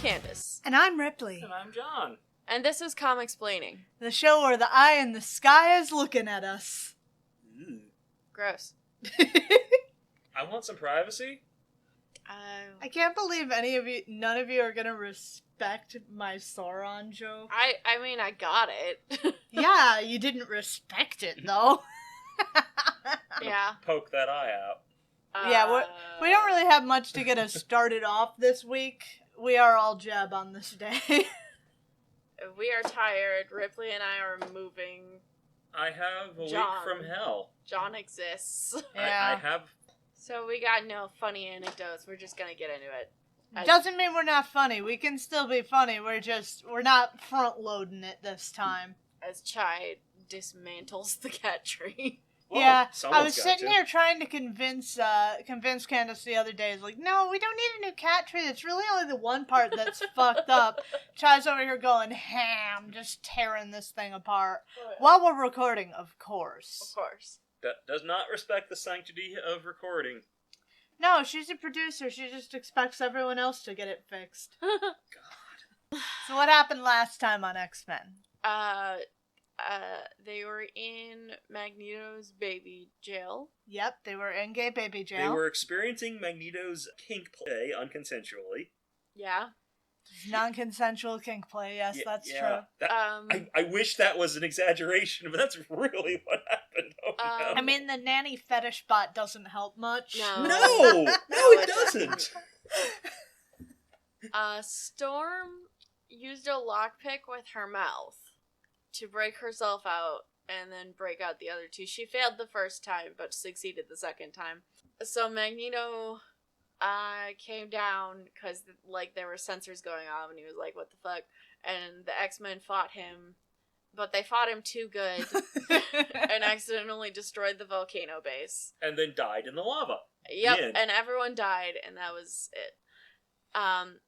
Candace. And I'm Ripley. And I'm John. And this is Comicsplaining. The show where the eye in the sky is looking at us. Ooh. Gross. I want some privacy. I can't believe none of you are gonna respect my Sauron joke. I mean, I got it. Yeah, you didn't respect it, though. Yeah. Poke that eye out. Yeah, we don't really have much to get us started off this week. We are all jab on this day. We are tired. Ripley and I are moving. I have a John. week from hell. John exists. Yeah. I have... So we got no funny anecdotes. We're just gonna get into it. Doesn't mean we're not funny. We can still be funny. We're not front loading it this time. As Chai dismantles the cat tree. Whoa, yeah, I someone's was got sitting to. here trying to convince Candace the other day. It's like, no, we don't need a new cat tree. It's really only the one part that's fucked up. Chai's over here going ham, just tearing this thing apart. While we're recording, of course. Of course. That does not respect the sanctity of recording. No, she's a producer. She just expects everyone else to get it fixed. God. So what happened last time on X-Men? They were in Magneto's baby jail. Yep, they were in gay baby jail. They were experiencing Magneto's kink play unconsensually. Yeah. Non-consensual kink play, yes, that's true. That, I wish that was an exaggeration, but that's really what happened. Oh, no. I mean, the nanny fetish bot doesn't help much. No. No, it doesn't. Storm used a lockpick with her mouth to break herself out and then break out the other two. She failed the first time, but succeeded the second time. So Magneto came down because there were sensors going off, and he was like, "What the fuck?" And the X-Men fought him, but they fought him too good and accidentally destroyed the volcano base. And then died in the lava. Yep, The end. and everyone died, and that was it.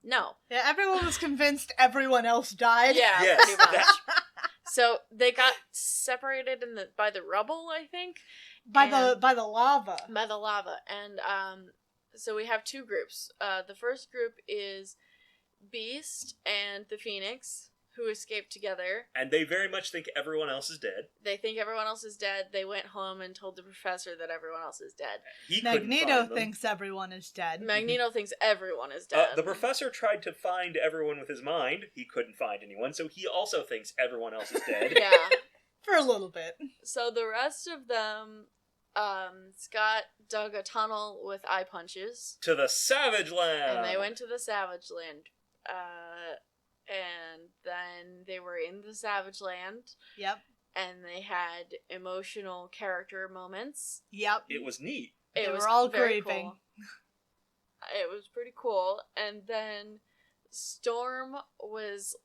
No. Yeah, everyone was convinced everyone else died. Yeah, Yes, pretty much. that- So they got separated by the rubble, I think. By the lava. By the lava. And so we have two groups. The first group is Beast and the Phoenix, who escaped together. And they very much think everyone else is dead. They think everyone else is dead. They went home and told the professor that everyone else is dead. He couldn't Magneto find them. thinks everyone is dead. Magneto thinks everyone is dead. The professor tried to find everyone with his mind. He couldn't find anyone, so he also thinks everyone else is dead. Yeah. For a little bit. So the rest of them, Scott dug a tunnel with eye punches. To the Savage Land! And they went to the Savage Land. And then they were in the Savage Land. Yep. And they had emotional character moments. Yep. It was neat. They was were all very grieving. cool. It was pretty cool. And then Storm was,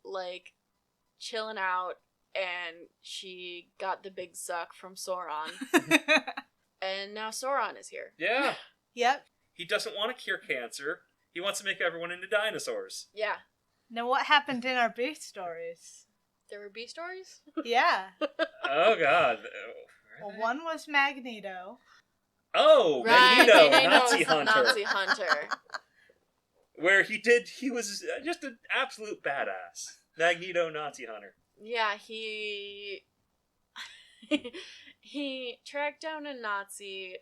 chilling out, and she got the big suck from Sauron. And now Sauron is here. Yeah. Yep. He doesn't want to cure cancer. He wants to make everyone into dinosaurs. Yeah. Now, what happened in our beast stories? There were B stories? Yeah. Oh, God. Well, one was Magneto. Oh, Right, Magneto, Magneto's Nazi hunter. Nazi hunter. Where he was just an absolute badass. Magneto, Nazi hunter. Yeah, he tracked down a Nazi,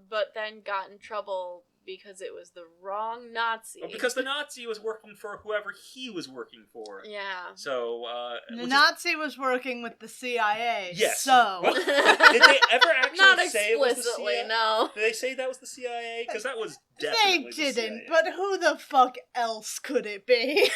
but then got in trouble because it was the wrong Nazi. Well, because the Nazi was working for whoever he was working for. Yeah. So, The Nazi was working with the CIA. Yes. So. What? Did they ever actually Not say it was the explicitly, CIA? no. Did they say that was the CIA? Because that was They definitely the didn't, CIA. but who the fuck else could it be?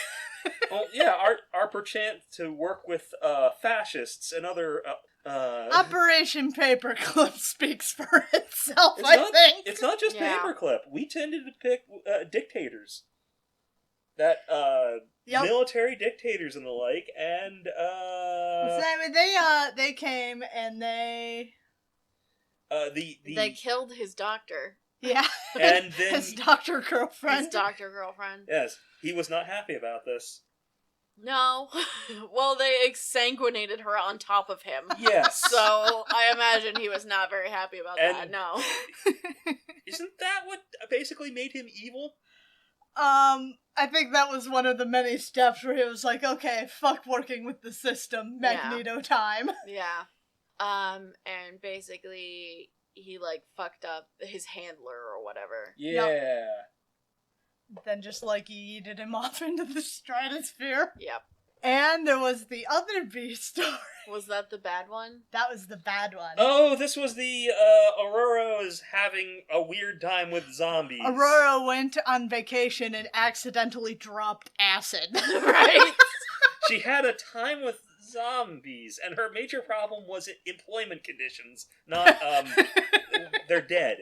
Well, yeah, our perchance to work with fascists and other... Operation Paperclip speaks for itself, I think. It's not just Yeah. Paperclip. We tended to pick dictators. That, Yep. military dictators and the like, and, So they came and they They killed his doctor. Yeah. And then his doctor girlfriend. His doctor girlfriend. yes, he was not happy about this. No. Well, they exsanguinated her on top of him. Yes. So, I imagine he was not very happy about that, And- no. Isn't that what basically made him evil? I think that was one of the many steps where he was like, okay, fuck working with the system, Magneto time. Yeah. And basically, he, like, fucked up his handler or whatever. Yeah. Then just, like, yeeted him off into the stratosphere. Yep. And there was the other B story. Was that the bad one? That was the bad one. Oh, this was the, Aurora is having a weird time with zombies. Aurora went on vacation and accidentally dropped acid. Right? She had a time with zombies, and her major problem was employment conditions, not, they're dead.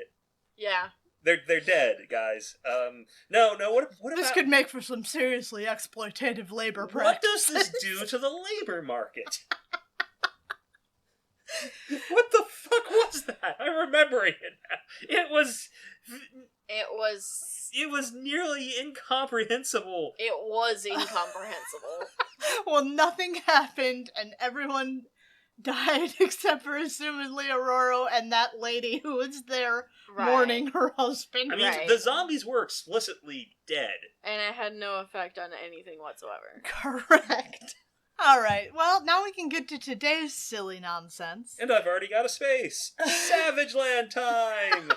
Yeah. They're dead, guys. No, what This about... could make for some seriously exploitative labor What practices. does this do to the labor market? What the fuck was that? I'm remembering it now. It was nearly incomprehensible. It was incomprehensible. Well, nothing happened, and everyone died except for assumedly Aurora and that lady who was there mourning her husband. I mean, the zombies were explicitly dead. And it had no effect on anything whatsoever. Correct. Alright, well, now we can get to today's silly nonsense. And I've already got a space. Savage Land time!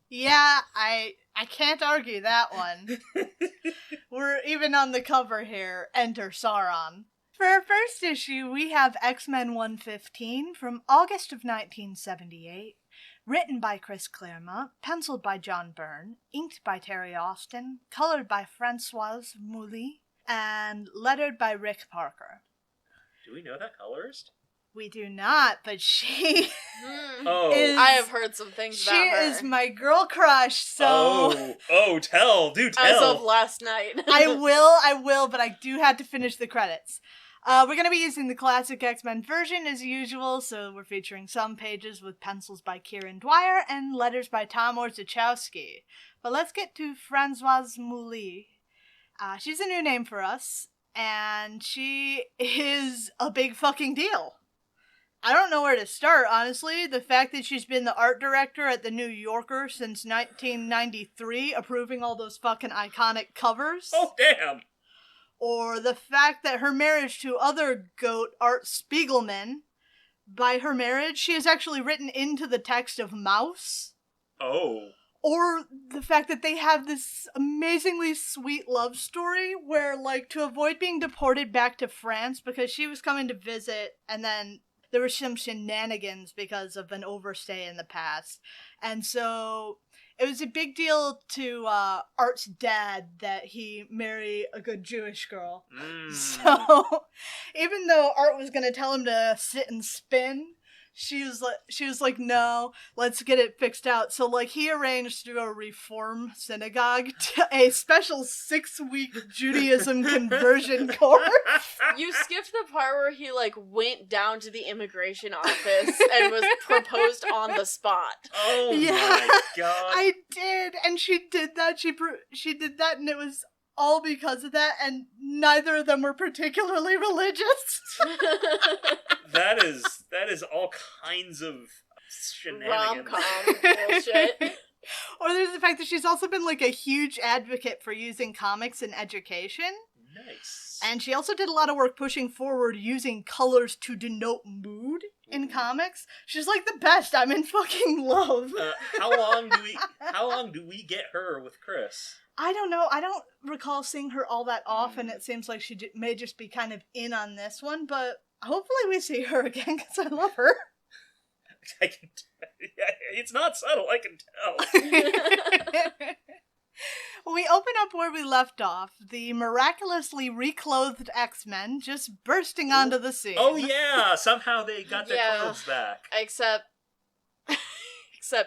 Yeah, I can't argue that one. We're even on the cover here. Enter Sauron. For our first issue, we have X-Men 115 from August of 1978. Written by Chris Claremont, penciled by John Byrne, inked by Terry Austin, colored by Francoise Mouly, and lettered by Rick Parker. Do we know that colorist? We do not, but she Oh. I have heard some things about her. She is my girl crush, so... Do tell. As of last night. I will, but I do have to finish the credits. We're going to be using the classic X-Men version as usual, so we're featuring some pages with pencils by Kieran Dwyer and letters by Tom Orzechowski. But let's get to Francoise Mouly. She's a new name for us, and she is a big fucking deal. I don't know where to start, honestly. The fact that she's been the art director at the New Yorker since 1993, approving all those fucking iconic covers. Oh, damn! Or the fact that her marriage to other goat, Art Spiegelman, by her marriage, she is actually written into the text of Mouse. Oh. Or the fact that they have this amazingly sweet love story where, like, to avoid being deported back to France because she was coming to visit and then there were some shenanigans because of an overstay in the past. And so it was a big deal to Art's dad that he marry a good Jewish girl. So even though Art was going to tell him to sit and spin, she was like, no, let's get it fixed out. So, like, he arranged through a reform synagogue a special 6-week Judaism conversion course. You skipped the part where he, like, went down to the immigration office and was proposed on the spot. Oh, yeah, my God. I did, and she did that. She did that, and it was all because of that, and neither of them were particularly religious. That is all kinds of shenanigans. Rom-com bullshit. Or there's the fact that she's also been, like, a huge advocate for using comics in education. Nice. And she also did a lot of work pushing forward using colors to denote mood in comics. She's, like, the best. I'm in fucking love. How long do we get her with Chris? I don't know. I don't recall seeing her all that often. It seems like she may just be kind of in on this one, but hopefully we see her again because I love her. It's not subtle, I can tell. We open up where we left off, the miraculously reclothed X-Men just bursting onto the scene. Oh yeah, somehow they got their clothes back. Except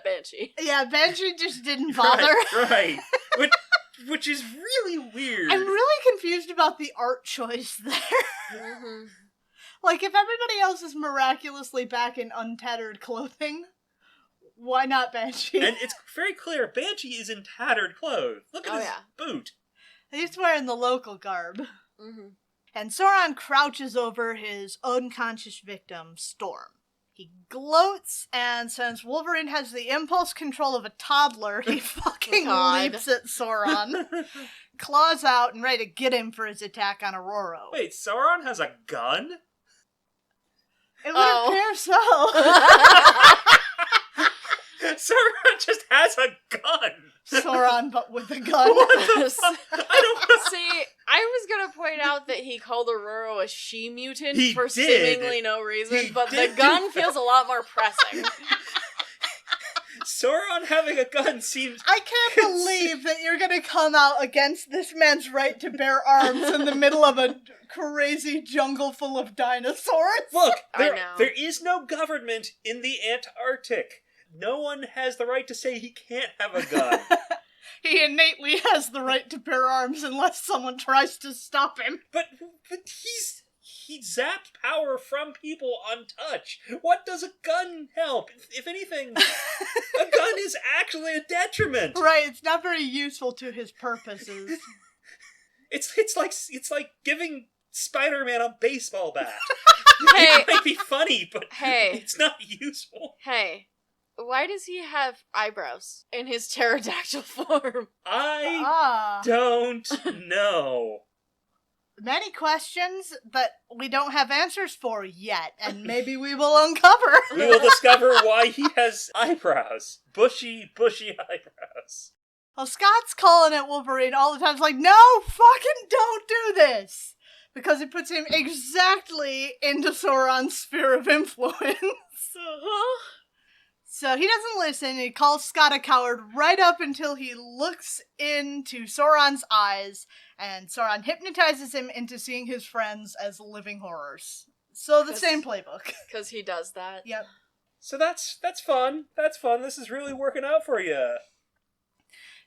Banshee. Yeah, Banshee just didn't bother. Right. Which is really weird. I'm really confused about the art choice there. Mm-hmm. Like, if everybody else is miraculously back in untattered clothing, why not Banshee? And it's very clear, Banshee is in tattered clothes. Look at his boot. He's wearing the local garb. Mm-hmm. And Sauron crouches over his unconscious victim, Storm. He gloats, and since Wolverine has the impulse control of a toddler, he fucking leaps at Sauron, claws out, and ready to get him for his attack on Aurora. Wait, Sauron has a gun? It would appear so. Sauron just has a gun. Sauron, but with a gun. What the fuck? I don't See, I was gonna point out that he called Aurora a she-mutant He for did. seemingly no reason, He but the did gun feels a lot more pressing. Sauron having a gun seems... I can't believe that you're gonna come out against this man's right to bear arms in the middle of a crazy jungle full of dinosaurs. Look, I know. there is no government in the Antarctic. No one has the right to say he can't have a gun. He innately has the right to bear arms unless someone tries to stop him. But he zapped power from people untouched. What does a gun help? If anything, a gun is actually a detriment. Right, it's not very useful to his purposes. It's like giving Spider-Man a baseball bat. Hey. It might be funny, but Hey. it's not useful. Hey, why does he have eyebrows in his pterodactyl form? I don't know. Many questions that we don't have answers for yet, and maybe we will uncover. We will discover why he has eyebrows. Bushy eyebrows. Well, Scott's calling at Wolverine all the time. It's like, no, fucking don't do this! Because it puts him exactly into Sauron's sphere of influence. Uh-huh. So he doesn't listen, he calls Scott a coward right up until he looks into Sauron's eyes, and Sauron hypnotizes him into seeing his friends as living horrors. So the same playbook. Because he does that. Yep. So that's fun. That's fun. This is really working out for you.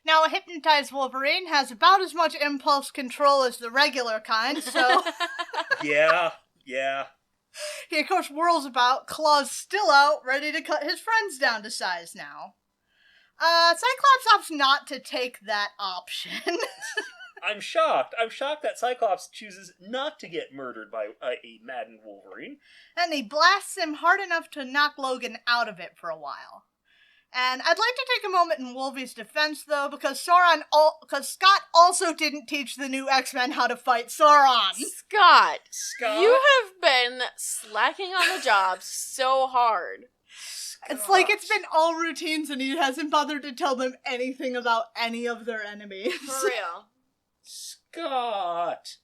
Now, a hypnotized Wolverine has about as much impulse control as the regular kind, so Yeah. he of course whirls about, claws still out, ready to cut his friends down to size now. Cyclops opts not to take that option. I'm shocked. I'm shocked that Cyclops chooses not to get murdered by a maddened Wolverine. And he blasts him hard enough to knock Logan out of it for a while. And I'd like to take a moment in Wolvie's defense, though, because Scott also didn't teach the new X-Men how to fight Sauron. Scott, Scott? you have been slacking on the job so hard. It's like it's been all routines and he hasn't bothered to tell them anything about any of their enemies. For real. Scott!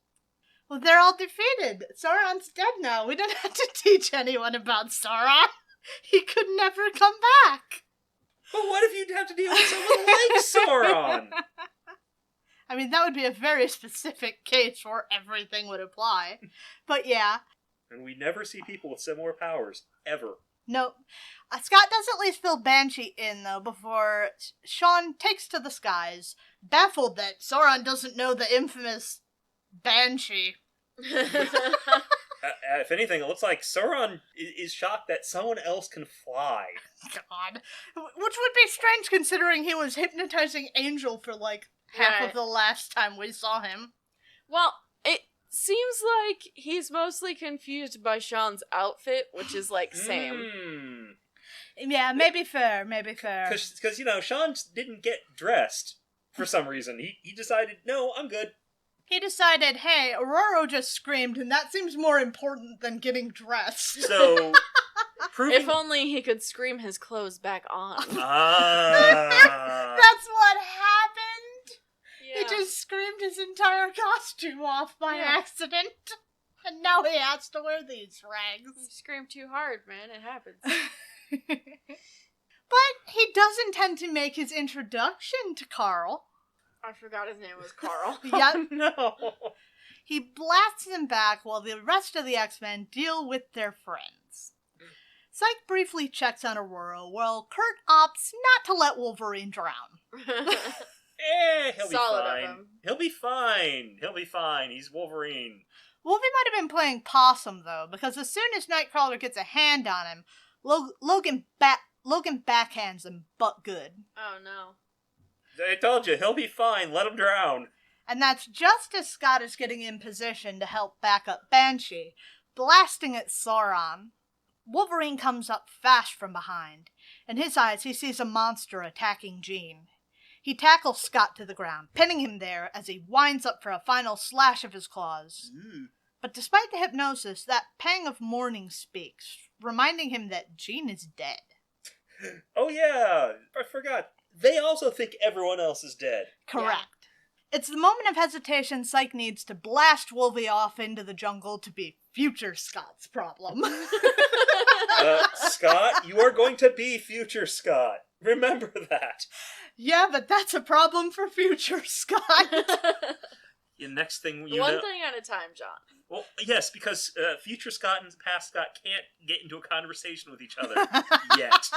Well, they're all defeated. Sauron's dead now. We don't have to teach anyone about Sauron. He could never come back. But what if you'd have to deal with someone like Sauron? I mean, that would be a very specific case where everything would apply. But yeah. And we never see people with similar powers, ever. No. Scott does at least fill Banshee in, though, before Sean takes to the skies, baffled that Sauron doesn't know the infamous Banshee. If anything, it looks like Sauron is shocked that someone else can fly. God. Which would be strange considering he was hypnotizing Angel for, like, half of the last time we saw him. Well, it seems like he's mostly confused by Sean's outfit, which is, like, same. Yeah, maybe fair. Because, Sean didn't get dressed for some reason. He decided, no, I'm good. He decided, hey, Aurora just screamed, and that seems more important than getting dressed. So, If only he could scream his clothes back on. That's what happened! Yeah. He just screamed his entire costume off by accident. And now he has to wear these rags. You scream too hard, man. It happens. But he does intend to make his introduction to Carl. I forgot his name was Carl. Yep. No. He blasts him back while the rest of the X-Men deal with their friends. Psyche briefly checks on Aurora while Kurt opts not to let Wolverine drown. He'll be Solid fine. of him. He'll be fine. He'll be fine. He's Wolverine. Wolverine might have been playing possum, though, because as soon as Nightcrawler gets a hand on him, Logan backhands him, but good. Oh, no. I told you, he'll be fine. Let him drown. And that's just as Scott is getting in position to help back up Banshee, blasting at Sauron. Wolverine comes up fast from behind. In his eyes, he sees a monster attacking Jean. He tackles Scott to the ground, pinning him there as he winds up for a final slash of his claws. But despite the hypnosis, that pang of mourning speaks, reminding him that Jean is dead. Oh yeah, I forgot. They also think everyone else is dead. Correct. Yeah. It's the moment of hesitation Psyche needs to blast Wolvie off into the jungle to be future Scott's problem. Scott, you are going to be future Scott. Remember that. Yeah, but that's a problem for future Scott. The next thing you One know... thing at a time, John. Well, yes, because future Scott and past Scott can't get into a conversation with each other yet.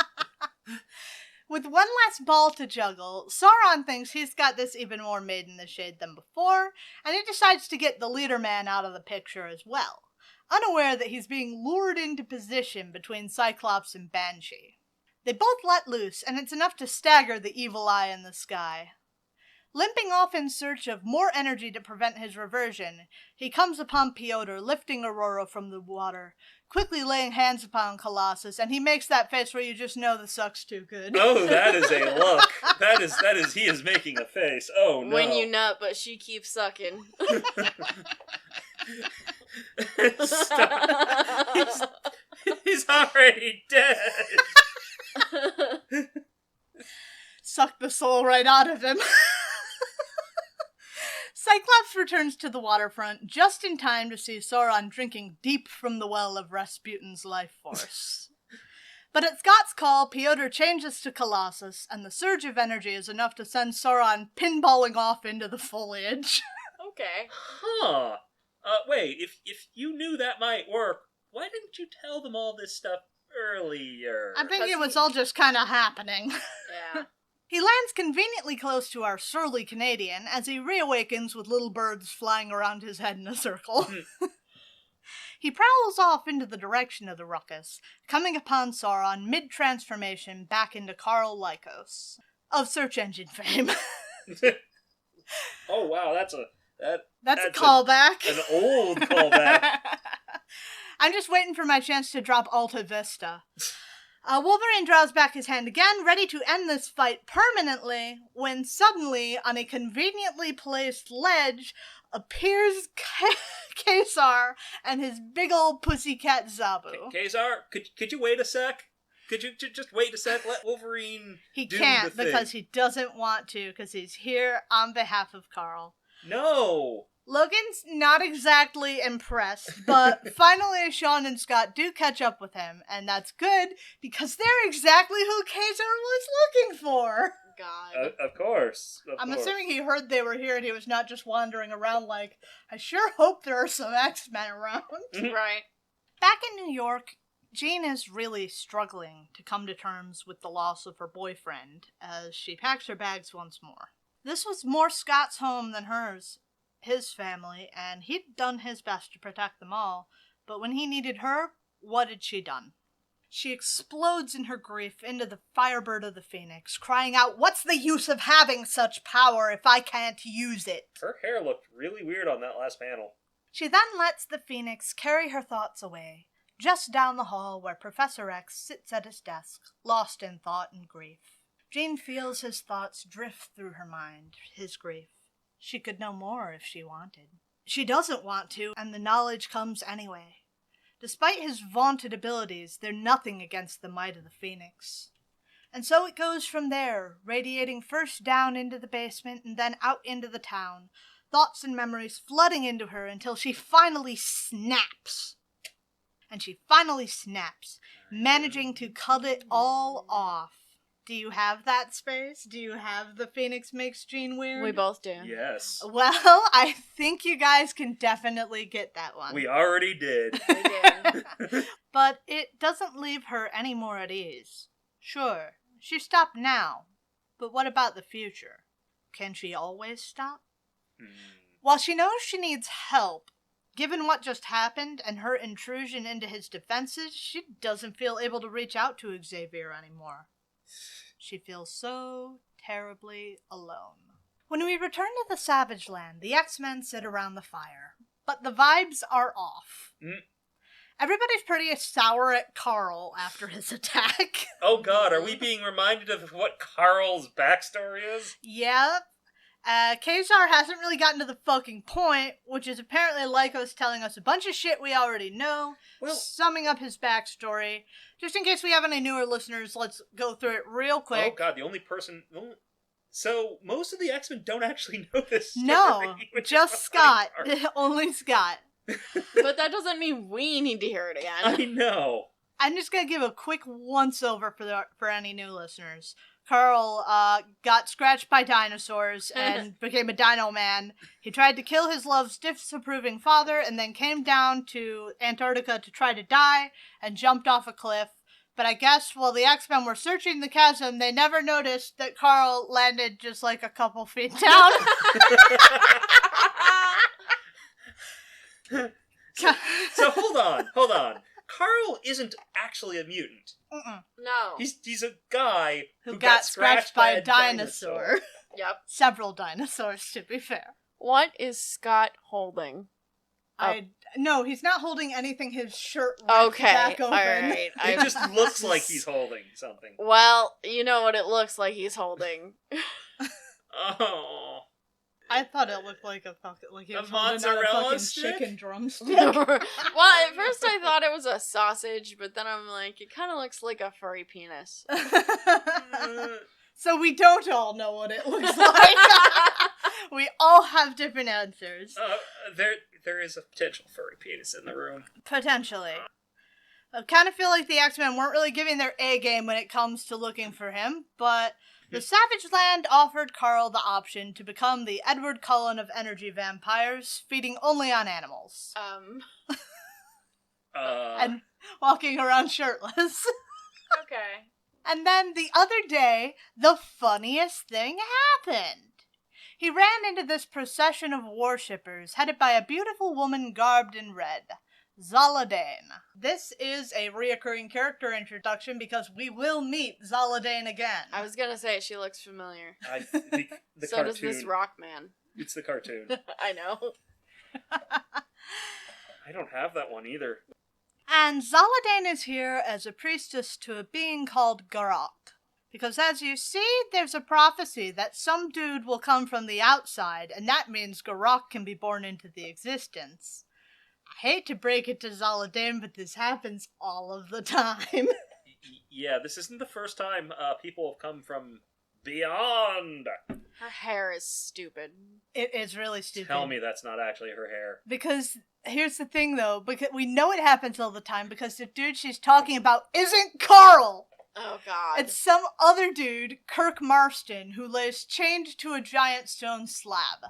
With one last ball to juggle, Sauron thinks he's got this even more made in the shade than before, and he decides to get the leader man out of the picture as well, unaware that he's being lured into position between Cyclops and Banshee. They both let loose, and it's enough to stagger the evil eye in the sky. Limping off in search of more energy to prevent his reversion, he comes upon Piotr lifting Aurora from the water, quickly laying hands upon Colossus, and he makes that face where you just know the suck's too good. Oh, that is a look. That is, he is making a face. Oh, no. When you nut, but she keeps sucking. Stop. He's already dead. Suck the soul right out of him. Cyclops returns to the waterfront just in time to see Sauron drinking deep from the well of Rasputin's life force. But at Scott's call, Piotr changes to Colossus, and the surge of energy is enough to send Sauron pinballing off into the foliage. Okay. Huh. Wait, if you knew that might work, why didn't you tell them all this stuff earlier? I think it was all just kind of happening. Yeah. He lands conveniently close to our surly Canadian as he reawakens with little birds flying around his head in a circle. He prowls off into the direction of the ruckus, coming upon Sauron mid-transformation back into Carl Lycos, of search engine fame. Oh wow, that's a callback. An old callback. I'm just waiting for my chance to drop Alta Vista. Wolverine draws back his hand again, ready to end this fight permanently, when suddenly, on a conveniently placed ledge, appears Kesar and his big old pussycat Zabu. Kesar, could you wait a sec? Could you just wait a sec? Let Wolverine He do can't, the thing. because he doesn't want to, because he's here on behalf of Carl. No! Logan's not exactly impressed, but finally Sean and Scott do catch up with him, and that's good, because they're exactly who Kesar was looking for. God. Of course. I'm assuming he heard they were here and he was not just wandering around like, I sure hope there are some X-Men around. Right. Back in New York, Jean is really struggling to come to terms with the loss of her boyfriend as she packs her bags once more. This was more Scott's home than hers. His family, and he'd done his best to protect them all, but when he needed her, what had she done? She explodes in her grief into the Firebird of the Phoenix, crying out, "What's the use of having such power if I can't use it?" Her hair looked really weird on that last panel. She then lets the Phoenix carry her thoughts away, just down the hall where Professor X sits at his desk, lost in thought and grief. Jean feels his thoughts drift through her mind, his grief. She could know more if she wanted. She doesn't want to, and the knowledge comes anyway. Despite his vaunted abilities, they're nothing against the might of the Phoenix. And so it goes from there, radiating first down into the basement and then out into the town, thoughts and memories flooding into her until she finally snaps. And she finally snaps, managing to cut it all off. Do you have that space? Do you have the Phoenix makes Jean weird? We both do. Yes. Well, I think you guys can definitely get that one. We already did. We did. But it doesn't leave her any more at ease. Sure, she stopped now. But what about the future? Can she always stop? While she knows she needs help, given what just happened and her intrusion into his defenses, she doesn't feel able to reach out to Xavier anymore. She feels so terribly alone. When we return to the Savage Land, the X-Men sit around the fire. But the vibes are off. Everybody's pretty sour at Carl after his attack. Oh god, are we being reminded of what Carl's backstory is? Yep. Kazar hasn't really gotten to the fucking point, which is apparently Lycos telling us a bunch of shit we already know, summing up his backstory. Just in case we have any newer listeners, let's go through it real quick. Oh god, the only person... So, most of the X-Men don't actually know this story. No, just Scott. Only Scott. But that doesn't mean we need to hear it again. I know. I'm just gonna give a quick once-over for any new listeners. Carl got scratched by dinosaurs and became a dino man. He tried to kill his love's disapproving father and then came down to Antarctica to try to die and jumped off a cliff. But I guess while the X-Men were searching the chasm, they never noticed that Carl landed just like a couple feet down. So hold on. Carl isn't actually a mutant. Mm-mm. No. He's a guy who got scratched by a dinosaur. Yep. Several dinosaurs, to be fair. What is Scott holding? No, he's not holding anything. His shirt ripped back open. Alright. It just looks like he's holding something. Well, you know what it looks like he's holding. Oh. I thought it looked like he was holding out a fucking chicken drumstick. Well, at first I thought it was a sausage, but then I'm like, it kind of looks like a furry penis. So we don't all know what it looks like. We all have different answers. There is a potential furry penis in the room. Potentially. I kind of feel like the X-Men weren't really giving their A game when it comes to looking for him, but the Savage Land offered Carl the option to become the Edward Cullen of energy vampires, feeding only on animals. And walking around shirtless. Okay. And then the other day, the funniest thing happened. He ran into this procession of worshippers, headed by a beautiful woman garbed in red, Zaladane. This is a reoccurring character introduction because we will meet Zaladane again. I was gonna say, she looks familiar. The so cartoon. does this rock man. It's the cartoon. I know. I don't have that one either. And Zaladane is here as a priestess to a being called Garok. Because as you see, there's a prophecy that some dude will come from the outside, and that means Garok can be born into the existence. I hate to break it to Zaladane, but this happens all of the time. Yeah, this isn't the first time people have come from beyond. Her hair is stupid. It is really stupid. Tell me that's not actually her hair. Because here's the thing, though. Because we know it happens all the time because the dude she's talking about isn't Carl. Oh, God. It's some other dude, Kirk Marston, who lays chained to a giant stone slab.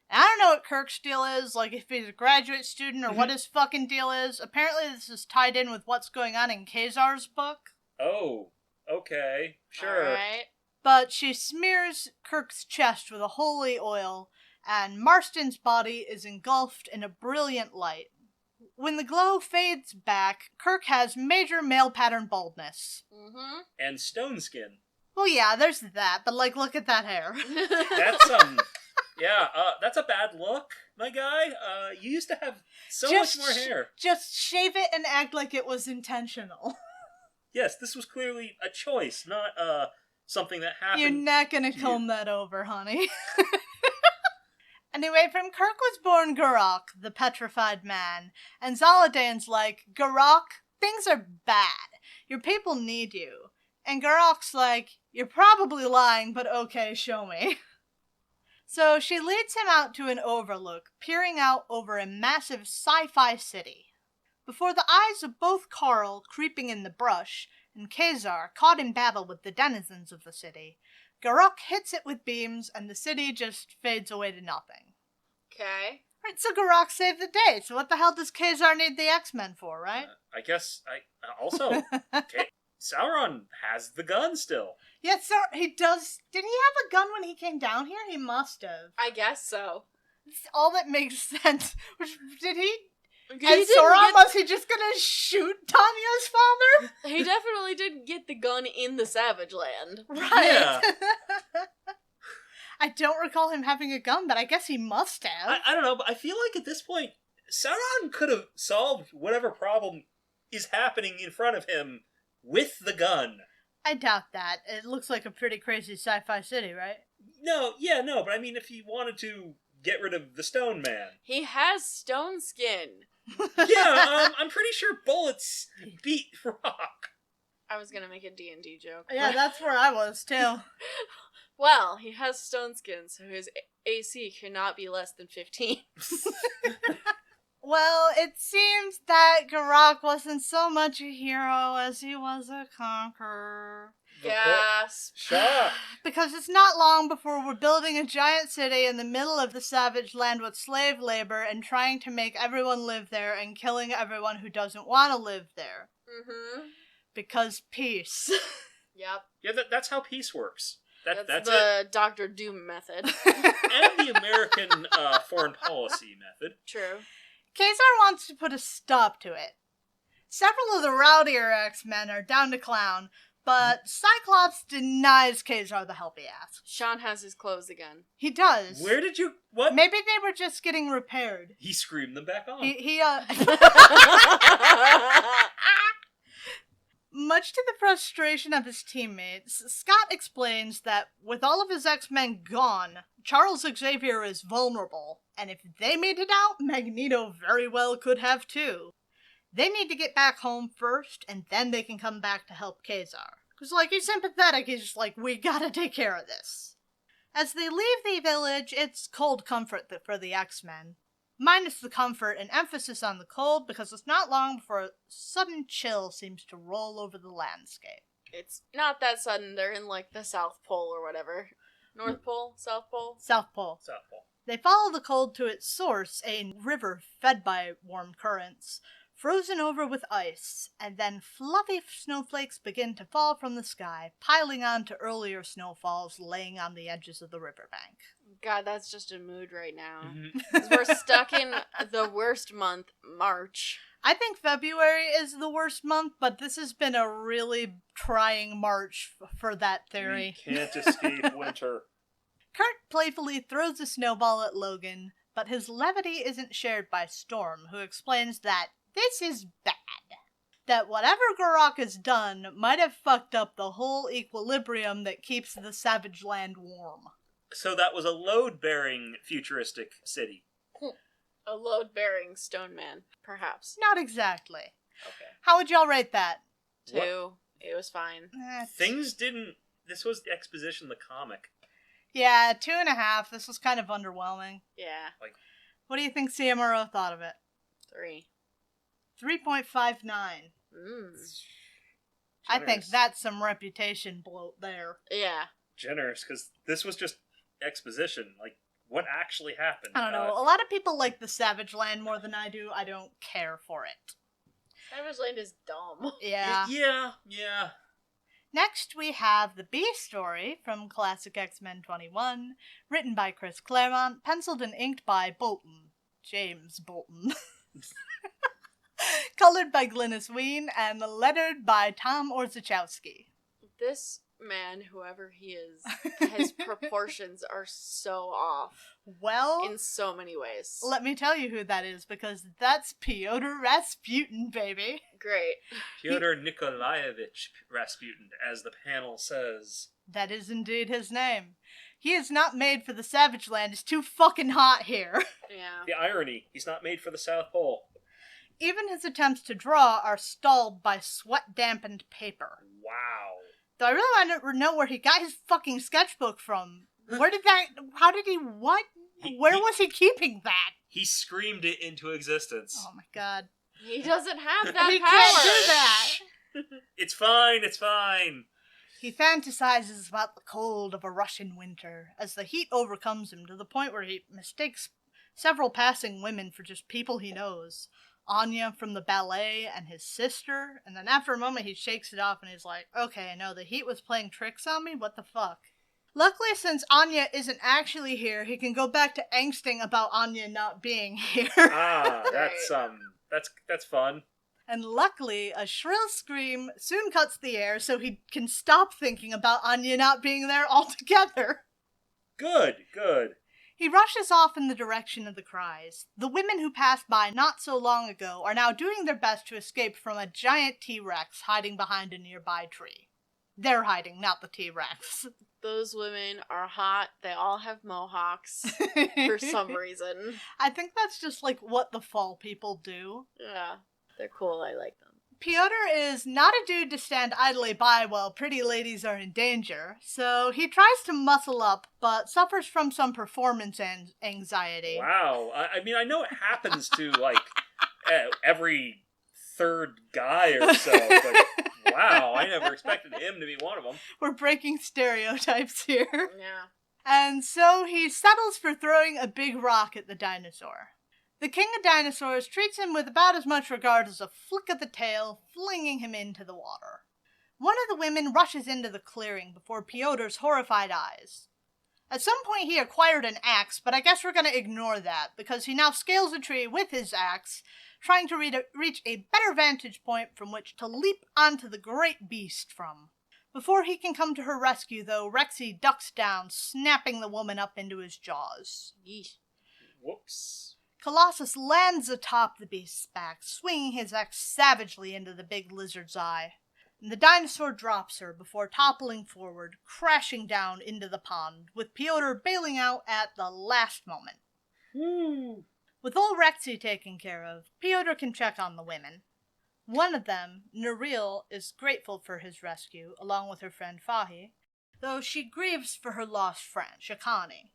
And I don't know what Kirk's deal is, like if he's a graduate student or what his fucking deal is. Apparently this is tied in with what's going on in Kazar's book. Oh, okay, sure. Alright. But she smears Kirk's chest with a holy oil, and Marston's body is engulfed in a brilliant light. When the glow fades back, Kirk has major male pattern baldness. Mm-hmm. And stone skin. Well, yeah, there's that, but, like, look at that hair. That's, that's a bad look, my guy. You used to have so much more hair. Just shave it and act like it was intentional. Yes, this was clearly a choice, not, something that happened. You're not gonna comb that over, honey. Anyway, from Kirk was born Garok, the petrified man, and Zaladane's like, Garok, things are bad. Your people need you. And Garok's like, you're probably lying, but okay, show me. So she leads him out to an overlook, peering out over a massive sci-fi city. Before the eyes of both Carl, creeping in the brush, and Kazar, caught in battle with the denizens of the city, Garok hits it with beams, and the city just fades away to nothing. Okay. Right, so Garok saved the day, so what the hell does Kazar need the X-Men for, right? I guess, also, Sauron has the gun still. Yes, sir, he does. Did he have a gun when he came down here? He must have. I guess so. It's all that makes sense. Did he? And Sauron, was he just gonna shoot Tanya's father? He definitely didn't get the gun in the Savage Land. Right. Yeah. I don't recall him having a gun, but I guess he must have. I don't know, but I feel like at this point, Sauron could have solved whatever problem is happening in front of him with the gun. I doubt that. It looks like a pretty crazy sci-fi city, right? No, but I mean, if he wanted to get rid of the Stone Man. He has stone skin. Yeah, I'm pretty sure bullets beat rock. I was gonna make a D&D joke. Yeah, that's where I was, too. Well, he has stone skin, so his AC cannot be less than 15. Well, it seems that Garak wasn't so much a hero as he was a conqueror. Gasp. Shock. Because it's not long before we're building a giant city in the middle of the savage land with slave labor and trying to make everyone live there and killing everyone who doesn't want to live there. Mm-hmm. Because peace. Yep. Yeah, that's how peace works. That's the it. Dr. Doom method. And the American foreign policy method. True. Kazar wants to put a stop to it. Several of the rowdier X-Men are down to clown, but Cyclops denies Kazar the help he asks. Sean has his clothes again. He does. Where did you... What? Maybe they were just getting repaired. He screamed them back on. Much to the frustration of his teammates, Scott explains that with all of his X-Men gone, Charles Xavier is vulnerable, and if they made it out, Magneto very well could have too. They need to get back home first, and then they can come back to help Kazar. Because, he's sympathetic, he's just like, we gotta take care of this. As they leave the village, it's cold comfort for the X-Men. Minus the comfort and emphasis on the cold, because it's not long before a sudden chill seems to roll over the landscape. It's not that sudden. They're in, the South Pole or whatever. North Pole? South Pole? South Pole. South Pole. They follow the cold to its source, a river fed by warm currents, frozen over with ice, and then fluffy snowflakes begin to fall from the sky, piling on to earlier snowfalls laying on the edges of the riverbank. God, that's just a mood right now. Mm-hmm. 'Cause we're stuck in the worst month, March. I think February is the worst month, but this has been a really trying March for that theory. We can't escape winter. Kurt playfully throws a snowball at Logan, but his levity isn't shared by Storm, who explains that this is bad. That whatever Garak has done might have fucked up the whole equilibrium that keeps the savage land warm. So that was a load-bearing futuristic city. A load-bearing stone man, perhaps. Not exactly. Okay. How would y'all rate that? 2. It was fine. Things didn't... This was the exposition, the comic. Yeah, 2.5. This was kind of underwhelming. Yeah. What do you think CMRO thought of it? 3. 3.59. I think Generous. that's some reputation bloat there. Yeah. Generous, because this was just exposition. What actually happened? I don't know. A lot of people like the Savage Land more than I do. I don't care for it. Savage Land is dumb. Yeah. Yeah. Next, we have the B story from Classic X-Men 21, written by Chris Claremont, penciled and inked by Bolton. James Bolton. Colored by Glynis Ween, and lettered by Tom Orzechowski. This man, whoever he is, his proportions are so off. Well, In so many ways. let me tell you who that is, because that's Pyotr Rasputin, baby. Great. Fyodor Nikolaevich Rasputin, as the panel says. That is indeed his name. He is not made for the Savage Land. It's too fucking hot here. Yeah. The irony, he's not made for the South Pole. Even his attempts to draw are stalled by sweat-dampened paper. Wow. Though I really want to know where he got his fucking sketchbook from. Where did that... How did he... What? Where was he keeping that? He screamed it into existence. Oh my god. He doesn't have that He power. can't do that. It's fine. He fantasizes about the cold of a Russian winter, as the heat overcomes him to the point where he mistakes several passing women for just people he knows. Anya from the ballet and his sister, and then after a moment he shakes it off and he's like, okay, no, the heat was playing tricks on me? What the fuck? Luckily, since Anya isn't actually here, he can go back to angsting about Anya not being here. That's fun. And luckily, a shrill scream soon cuts the air so he can stop thinking about Anya not being there altogether. Good. He rushes off in the direction of the cries. The women who passed by not so long ago are now doing their best to escape from a giant T-Rex hiding behind a nearby tree. They're hiding, not the T-Rex. Those women are hot. They all have mohawks for some reason. I think that's just like what the fall people do. Yeah, they're cool. I like them. Piotr is not a dude to stand idly by while pretty ladies are in danger, so he tries to muscle up, but suffers from some performance anxiety. Wow. I mean, I know it happens to, like, every third guy or so, but wow, I never expected him to be one of them. We're breaking stereotypes here. Yeah. And so he settles for throwing a big rock at the dinosaur. The king of dinosaurs treats him with about as much regard as a flick of the tail, flinging him into the water. One of the women rushes into the clearing before Piotr's horrified eyes. At some point he acquired an axe, but I guess we're going to ignore that, because he now scales a tree with his axe, trying to reach a better vantage point from which to leap onto the great beast from. Before he can come to her rescue, though, Rexy ducks down, snapping the woman up into his jaws. Yeesh. Whoops. Colossus lands atop the beast's back, swinging his axe savagely into the big lizard's eye. And the dinosaur drops her before toppling forward, crashing down into the pond, with Piotr bailing out at the last moment. With old Rexy taken care of, Piotr can check on the women. One of them, Neril, is grateful for his rescue, along with her friend Fahi, though she grieves for her lost friend, Shakani,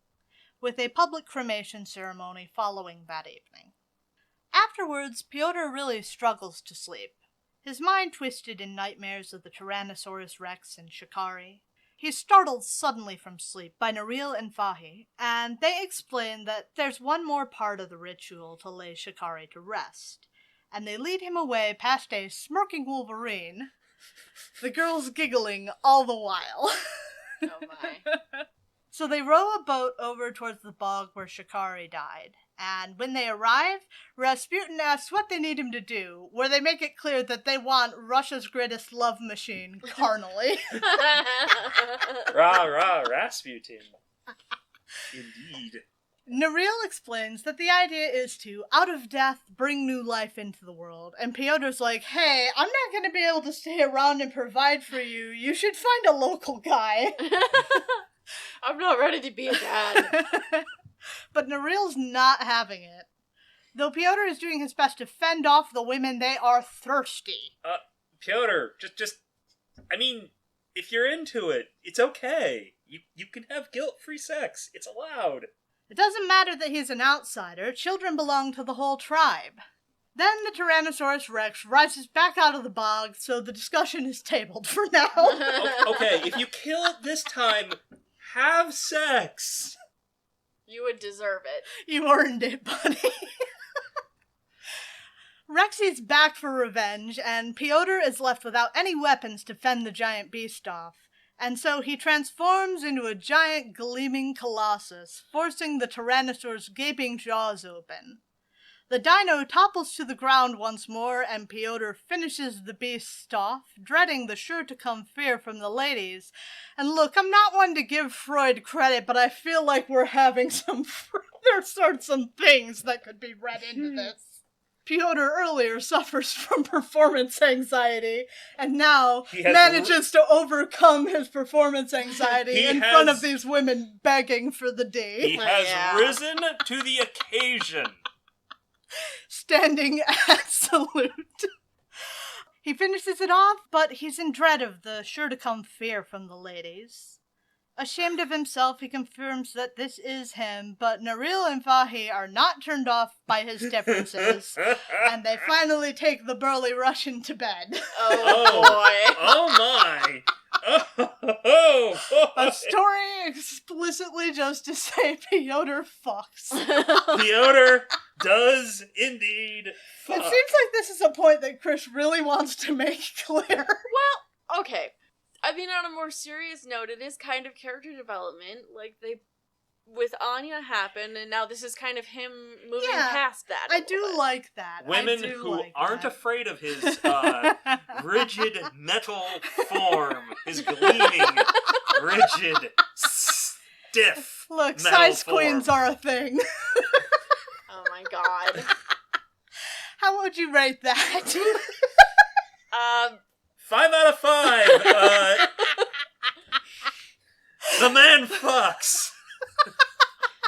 with a public cremation ceremony following that evening. Afterwards, Piotr really struggles to sleep, his mind twisted in nightmares of the Tyrannosaurus Rex and Shikari. He's startled suddenly from sleep by Neril and Fahi, and they explain that there's one more part of the ritual to lay Shikari to rest, and they lead him away past a smirking Wolverine, the girls giggling all the while. Oh my. So they row a boat over towards the bog where Shikari died, and when they arrive, Rasputin asks what they need him to do, where they make it clear that they want Russia's greatest love machine, carnally. Rah, rah, Rasputin. Indeed. Neril explains that the idea is to, out of death, bring new life into the world, and Piotr's like, hey, I'm not going to be able to stay around and provide for you, you should find a local guy. I'm not ready to be a dad. But Neril's not having it. Though Piotr is doing his best to fend off the women, they are thirsty. Piotr, I mean, if you're into it, it's okay. You can have guilt-free sex. It's allowed. It doesn't matter that he's an outsider. Children belong to the whole tribe. Then the Tyrannosaurus Rex rises back out of the bog, so the discussion is tabled for now. Okay, if you kill it this time, have sex. You would deserve it. You earned it, buddy. Rexy's back for revenge, and Piotr is left without any weapons to fend the giant beast off. And so he transforms into a giant gleaming colossus, forcing the Tyrannosaur's gaping jaws open. The dino topples to the ground once more, and Piotr finishes the beast off, dreading the sure-to-come fear from the ladies. And look, I'm not one to give Freud credit, but I feel like we're having some things that could be read into this. Piotr earlier suffers from performance anxiety, and now manages to overcome his performance anxiety in front of these women begging for the D. He has risen to the occasion. Standing at salute. He finishes it off, but he's in dread of the sure-to-come fear from the ladies. Ashamed of himself, he confirms that this is him, but Neril and Fahi are not turned off by his differences, and they finally take the burly Russian to bed. Oh boy. Oh my. Oh. A story explicitly just to say Piotr fucks. Piotr does indeed fuck. It seems like this is a point that Chris really wants to make clear. Well, okay. I mean, on a more serious note, it is kind of character development. Like, with Anya happened, and now this is kind of him moving past that. I do like that. Women who aren't afraid of his rigid metal form, his gleaming, rigid, stiff Look, metal size form. queens are a thing. Oh my god. How would you rate that? 5 out of 5. The man fucks.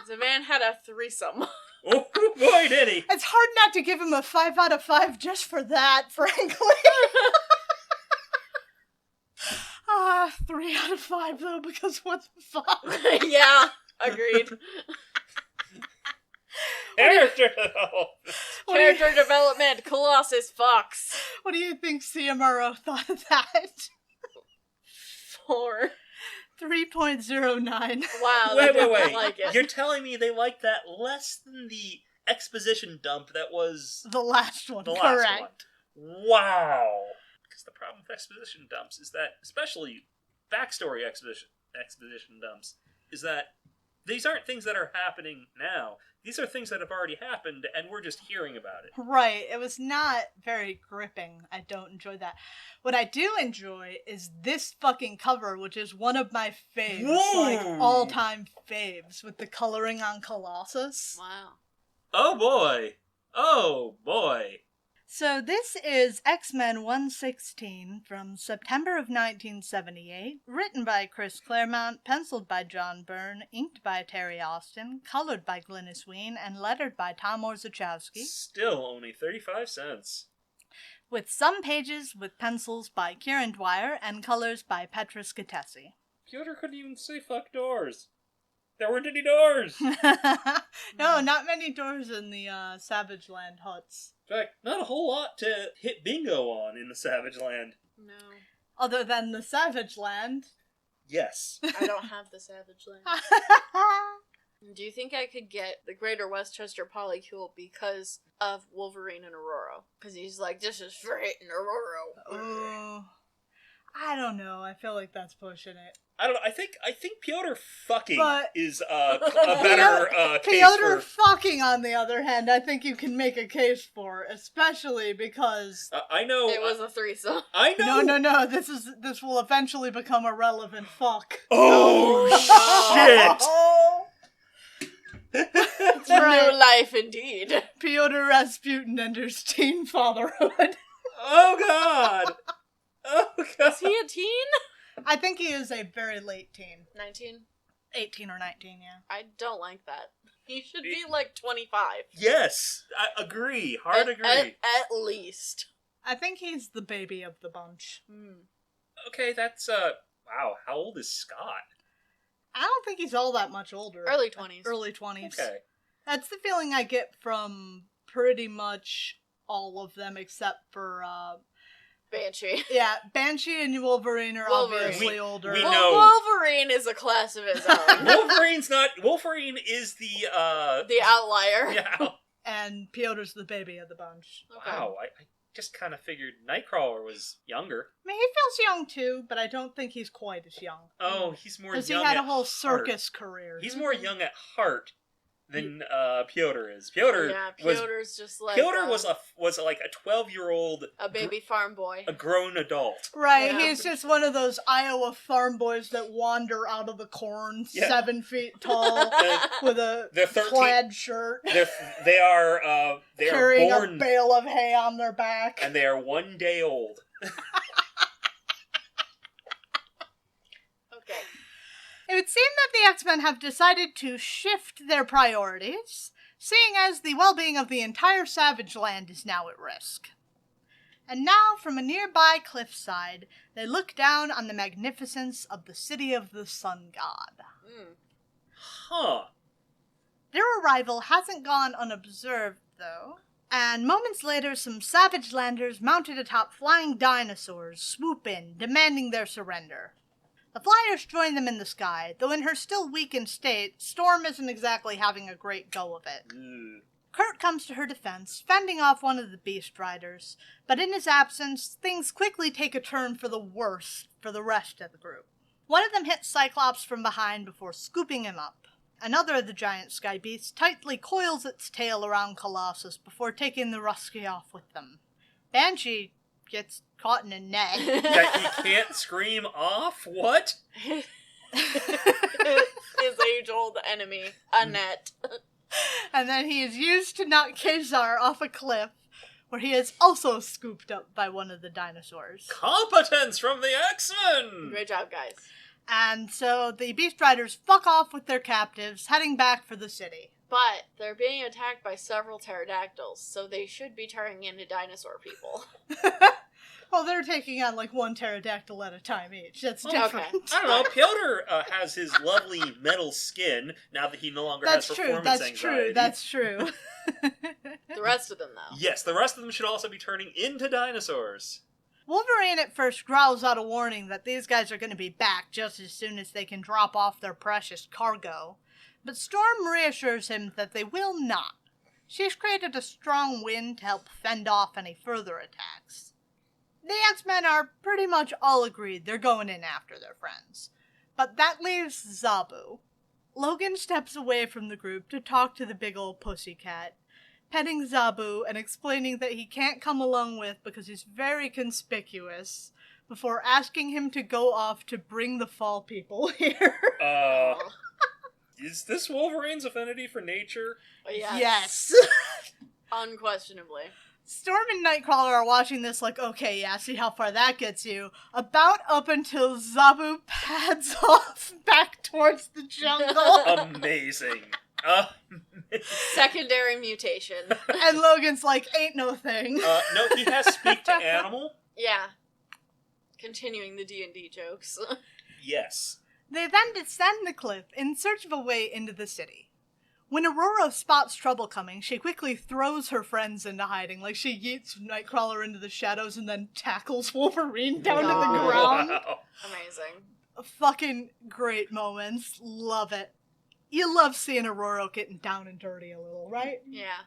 The man had a threesome. Oh boy, did he. It's hard not to give him a 5 out of 5 just for that, frankly. 3 out of 5 though, because what the fuck? Yeah, agreed. Character. Character development, Colossus fucks. What do you think CMRO thought of that? 4. 3.09. Wow, they Wait. didn't like it. You're telling me they liked that less than the exposition dump that was The last one, the last correct. one? Wow. Because the problem with exposition dumps is that, especially backstory exposition dumps, is that these aren't things that are happening now. These are things that have already happened, and we're just hearing about it. Right, it was not very gripping. I don't enjoy that. What I do enjoy is this fucking cover, which is one of my faves, like Whoa. all-time faves, with the coloring on Colossus. Wow. Oh boy. Oh boy. So this is X-Men 116 from September of 1978, written by Chris Claremont, penciled by John Byrne, inked by Terry Austin, colored by Glynis Wein, and lettered by Tom Orzechowski, Still only 35 cents. with some pages with pencils by Kieran Dwyer and colors by Petra Scatesi. Piotr couldn't even say fuck doors. There weren't any doors. No, not many doors in the Savage Land huts. In fact, not a whole lot to hit bingo on in the Savage Land. No. Other than the Savage Land. Yes. I don't have the Savage Land. Do you think I could get the Greater Westchester Polycule because of Wolverine and Aurora? Because he's like, this is for hitting Aurora. Oh, I don't know. I feel like that's pushing it. I don't know. I think Piotr fucking But- is a better case Piotr for... fucking, on the other hand, I think you can make a case for, especially because... I know. It was a threesome. I know. No. This will eventually become a relevant fuck. Oh shit! It's right. a new life indeed. Piotr Rasputin enters teen fatherhood. Oh god! Oh god! Is he a teen? I think he is a very late teen. 19? 18 or 19, yeah. I don't like that. He should be like 25. Yes, I agree. Hard agree. At least. I think he's the baby of the bunch. Okay, that's wow. How old is Scott? I don't think he's all that much older. Early 20s. Early 20s. Okay. That's the feeling I get from pretty much all of them except for, Banshee. yeah, Banshee and Wolverine are Wolverine. obviously older. we Well, know- Wolverine is a class of his own. Wolverine's not. Wolverine is the The outlier. Yeah. And Piotr's the baby of the bunch. Okay. Wow. I just kind of figured Nightcrawler was younger. I mean, he feels young too, but I don't think he's quite as young. Oh, he's more young. Because he had a at whole heart. circus career. He's more young at heart than Piotr is. Piotr Yeah, was Piotr's just like Piotr was like a 12-year-old, a baby farm boy. a grown adult. Right, Yeah. he's just one of those Iowa farm boys that wander out of the corn, Yeah. 7 feet tall, with a They're 13 plaid shirt, They are carrying born a bale of hay on their back. and they are 1 day old. Okay. It would seem that the X-Men have decided to shift their priorities, seeing as the well-being of the entire Savage Land is now at risk. And now, from a nearby cliffside, they look down on the magnificence of the city of the Sun God. Huh. Their arrival hasn't gone unobserved, though, and moments later some Savage Landers mounted atop flying dinosaurs swoop in, demanding their surrender. The Flyers join them in the sky, though in her still weakened state, Storm isn't exactly having a great go of it. Ugh. Kurt comes to her defense, fending off one of the Beast Riders, but in his absence, things quickly take a turn for the worse for the rest of the group. One of them hits Cyclops from behind before scooping him up. Another of the giant sky beasts tightly coils its tail around Colossus before taking the Rusky off with them. Banshee gets caught in a net. That he can't scream off? What? Is age-old enemy, a net. And then he is used to knock Kazar off a cliff, where he is also scooped up by one of the dinosaurs. Competence from the X-Men! Great job, guys. And so the Beast Riders fuck off with their captives, heading back for the city. But they're being attacked by several pterodactyls, so they should be turning into dinosaur people. Well, they're taking on like one pterodactyl at a time each. That's different. Okay. I don't know, Piotr has his lovely metal skin, now that he no longer has performance anxiety. That's true. The rest of them, though. Yes, the rest of them should also be turning into dinosaurs. Wolverine at first growls out a warning that these guys are going to be back just as soon as they can drop off their precious cargo. But Storm reassures him that they will not. She's created a strong wind to help fend off any further attacks. The X-Men are pretty much all agreed they're going in after their friends. But that leaves Zabu. Logan steps away from the group to talk to the big old pussycat, petting Zabu and explaining that he can't come along with because he's very conspicuous, before asking him to go off to bring the fall people here. Is this Wolverine's affinity for nature? Yes. Unquestionably. Storm and Nightcrawler are watching this like, okay, yeah, see how far that gets you. About up until Zabu pads off back towards the jungle. Amazing. Secondary mutation. And Logan's like, ain't no thing. No, he has speak to animal. Yeah. Continuing the D&D jokes. Yes. They then descend the cliff in search of a way into the city. When Aurora spots trouble coming, she quickly throws her friends into hiding, like she yeets Nightcrawler into the shadows and then tackles Wolverine down to the ground. Wow. Amazing. Fucking great moments. Love it. You love seeing Aurora getting down and dirty a little, right? Yeah.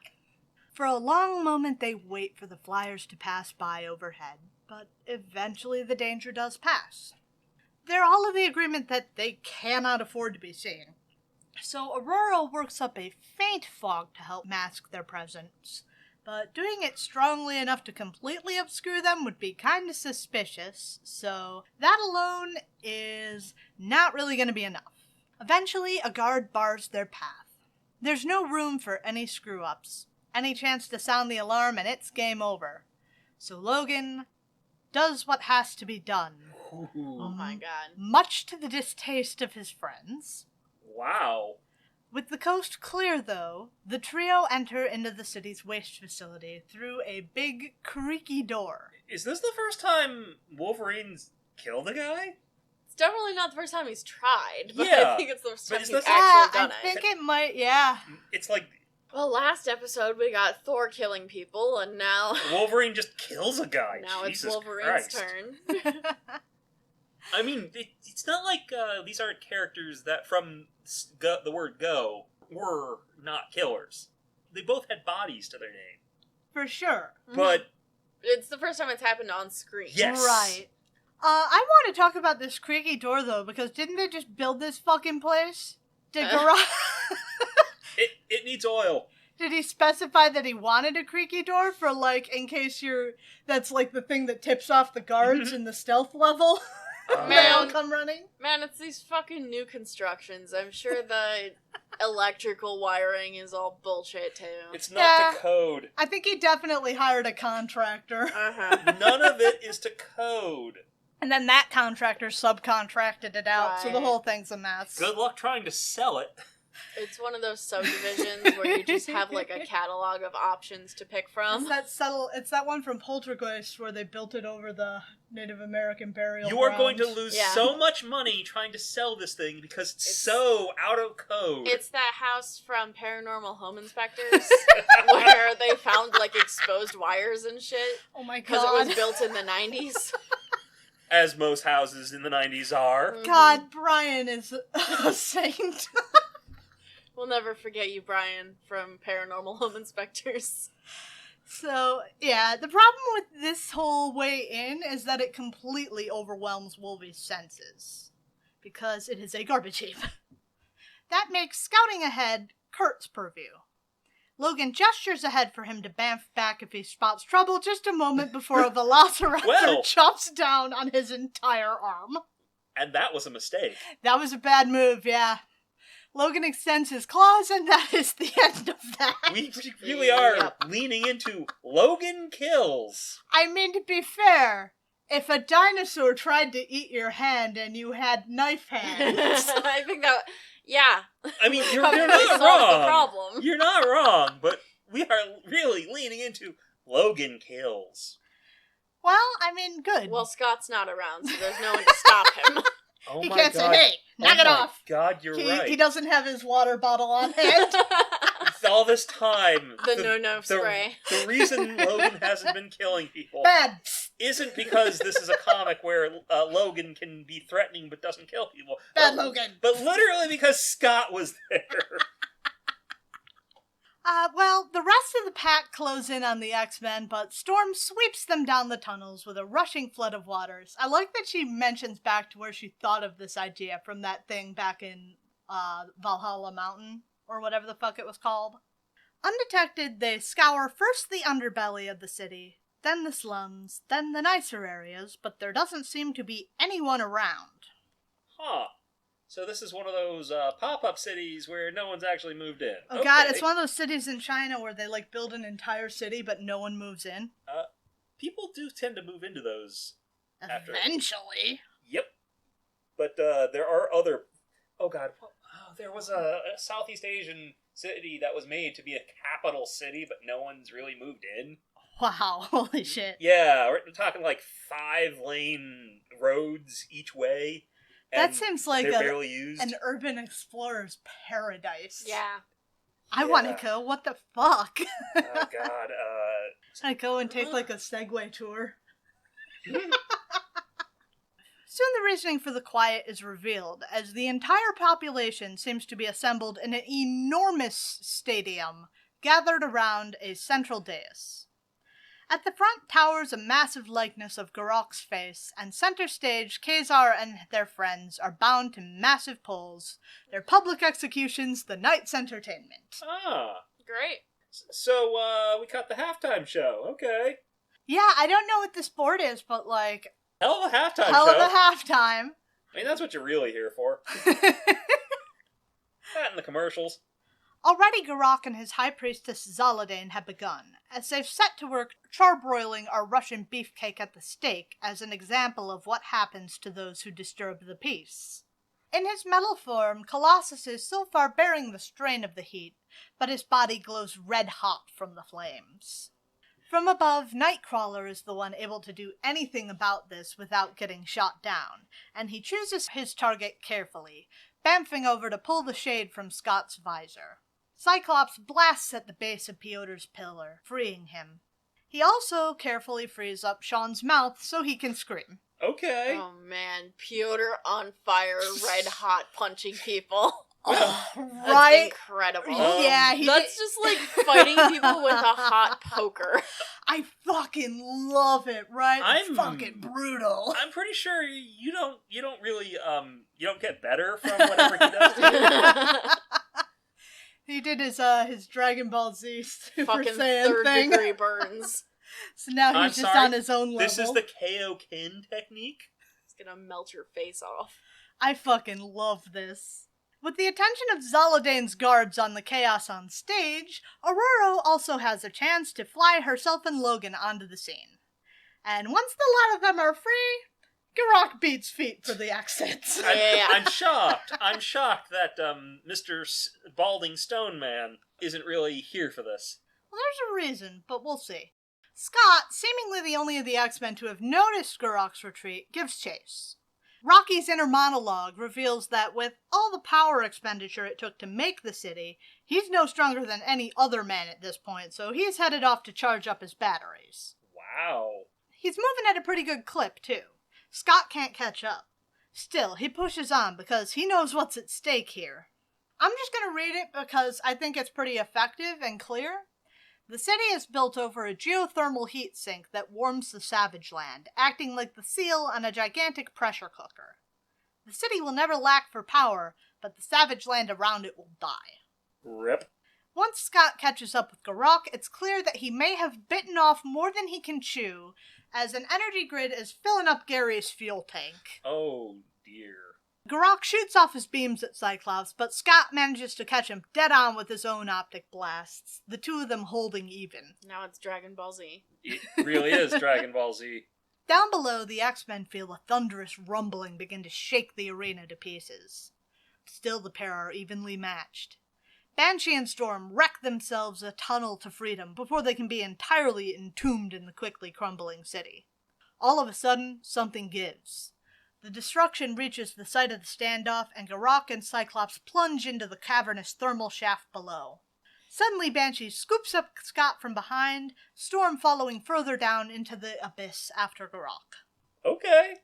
For a long moment, they wait for the flyers to pass by overhead, but eventually the danger does pass. They're all of the agreement that they cannot afford to be seen. So Aurora works up a faint fog to help mask their presence, but doing it strongly enough to completely obscure them would be kind of suspicious, so that alone is not really going to be enough. Eventually, a guard bars their path. There's no room for any screw-ups, any chance to sound the alarm, and it's game over. So Logan does what has to be done. Oh my god. Much to the distaste of his friends. Wow. With the coast clear, though, the trio enter into the city's waste facility through a big, creaky door. Is this the first time Wolverine's killed a guy? It's definitely not the first time he's tried, but Yeah. I think it's the first But time is he's this- actually done I it. think it might, yeah. It's like Well, last episode we got Thor killing people, and now Wolverine just kills a guy. now Jesus it's Wolverine's Christ. turn. I mean, it's not like these aren't characters that from the word go were not killers. They both had bodies to their name. For sure. But It's the first time it's happened on screen. Yes. Right. I want to talk about this creaky door, though, because didn't they just build this fucking place? Did it needs oil. Did he specify that he wanted a creaky door for, like, in case that's, like, the thing that tips off the guards in the stealth level? They all come running? Man, it's these fucking new constructions. I'm sure the electrical wiring is all bullshit, too. It's not to code. I think he definitely hired a contractor. Uh-huh. None of it is to code. And then that contractor subcontracted it out, so the Right. whole thing's a mess. Good luck trying to sell it. It's one of those subdivisions where you just have, like, a catalog of options to pick from. It's that one from Poltergeist where they built it over the Native American burial You are going to grounds. lose Yeah. so much money trying to sell this thing because it's so out of code. It's that house from Paranormal Home Inspectors where they found, like, exposed wires and shit Oh my because god. it was built in the 90s. As most houses in the 90s are. God, Brian is a saint. We'll never forget you, Brian, from Paranormal Home Inspectors. So, yeah, the problem with this whole way in is that it completely overwhelms Wolvie's senses. Because it is a garbage heap. That makes scouting ahead Kurt's purview. Logan gestures ahead for him to bamf back if he spots trouble just a moment before a velociraptor Well. chops down on his entire arm. And that was a mistake. That was a bad move, yeah. Logan extends his claws, and that is the end of that. We really are Yep. leaning into Logan kills. I mean, to be fair, if a dinosaur tried to eat your hand and you had knife hands... I think that, yeah. I mean, you're Probably not solved wrong. the problem. You're not wrong, but we are really leaning into Logan kills. Well, I mean, good. Well, Scott's not around, so there's no one to stop him. Oh he my can't god. say, hey, knock it off. God, you're right. He doesn't have his water bottle on hand. All this time, the no spray. The reason Logan hasn't been killing people Bad. isn't because this is a comic where Logan can be threatening but doesn't kill people. Bad Logan. But literally because Scott was there. Well, the rest of the pack close in on the X-Men, but Storm sweeps them down the tunnels with a rushing flood of waters. I like that she mentions back to where she thought of this idea from that thing back in Valhalla Mountain, or whatever the fuck it was called. Undetected, they scour first the underbelly of the city, then the slums, then the nicer areas, but there doesn't seem to be anyone around. Huh. So this is one of those pop-up cities where no one's actually moved in. Oh god, it's one of those cities in China where they like build an entire city but no one moves in. People do tend to move into those. After. Eventually. Yep. But there are other... Oh god, there was a Southeast Asian city that was made to be a capital city, but no one's really moved in. Wow, holy shit. Yeah, we're talking like 5-lane roads each way. That seems like they're barely used. An urban explorer's paradise. Yeah. I want to go. What the fuck? Oh god, I go and take like a Segway tour. Soon the reasoning for the quiet is revealed, as the entire population seems to be assembled in an enormous stadium, gathered around a central dais. At the front towers a massive likeness of Garok's face, and center stage, Khazar and their friends are bound to massive poles, their public executions the night's entertainment. Ah. Great. So, we cut the halftime show. Okay. Yeah, I don't know what this board is, but like... Hell of a halftime hell show. of a halftime. I mean, that's what you're really here for. That and the commercials. Already Garok and his high priestess Zaladane have begun, as they've set to work charbroiling our Russian beefcake at the stake as an example of what happens to those who disturb the peace. In his metal form, Colossus is so far bearing the strain of the heat, but his body glows red-hot from the flames. From above, Nightcrawler is the one able to do anything about this without getting shot down, and he chooses his target carefully, bamfing over to pull the shade from Scott's visor. Cyclops blasts at the base of Piotr's pillar, freeing him. He also carefully frees up Sean's mouth so he can scream. Okay. Oh man, Piotr on fire, red hot, punching people. Oh, That's right? incredible. Yeah, That's just like fighting people with a hot poker. I fucking love it, right? It's I'm- fucking brutal. I'm pretty sure you don't really you don't get better from whatever he does to you. He did his Dragon Ball Z Super Fucking Saiyan third thing. degree burns. So now I'm he's just sorry, on his own level. This is the Kaioken technique. It's gonna melt your face off. I fucking love this. With the attention of Zaladane's guards on the chaos on stage, Aurora also has a chance to fly herself and Logan onto the scene. And once the lot of them are free, Garok beats feet for the exits. Yeah. I'm shocked. I'm shocked that Mr. Balding Stone Man isn't really here for this. Well, there's a reason, but we'll see. Scott, seemingly the only of the X-Men to have noticed Garok's retreat, gives chase. Rocky's inner monologue reveals that with all the power expenditure it took to make the city, he's no stronger than any other man at this point, so he's headed off to charge up his batteries. Wow. He's moving at a pretty good clip, too. Scott can't catch up. Still, he pushes on because he knows what's at stake here. I'm just going to read it because I think it's pretty effective and clear. The city is built over a geothermal heat sink that warms the Savage Land, acting like the seal on a gigantic pressure cooker. The city will never lack for power, but the Savage Land around it will die. Rip. Once Scott catches up with Garok, it's clear that he may have bitten off more than he can chew, as an energy grid is filling up Gary's fuel tank. Oh dear. Garak shoots off his beams at Cyclops, but Scott manages to catch him dead on with his own optic blasts, the two of them holding even. Now it's Dragon Ball Z. It really is Dragon Ball Z. Down below, the X-Men feel a thunderous rumbling begin to shake the arena to pieces. Still the pair are evenly matched. Banshee and Storm wreck themselves a tunnel to freedom before they can be entirely entombed in the quickly crumbling city. All of a sudden, something gives. The destruction reaches the site of the standoff, and Garak and Cyclops plunge into the cavernous thermal shaft below. Suddenly, Banshee scoops up Scott from behind, Storm following further down into the abyss after Garak. Okay.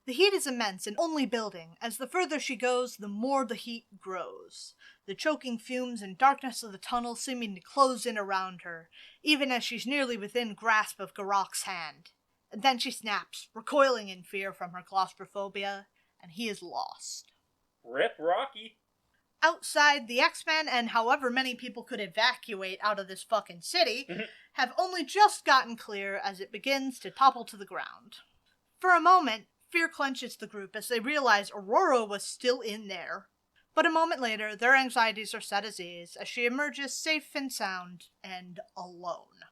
The heat is immense and only building. As the further she goes, the more the heat grows. The choking fumes and darkness of the tunnel seeming to close in around her, even as she's nearly within grasp of Garak's hand. And then she snaps, recoiling in fear from her claustrophobia, and he is lost. Rip Rocky. Outside, the X-Men and however many people could evacuate out of this fucking city have only just gotten clear as it begins to topple to the ground. For a moment, fear clenches the group as they realize Aurora was still in there. But a moment later, their anxieties are set at ease as she emerges safe and sound and alone.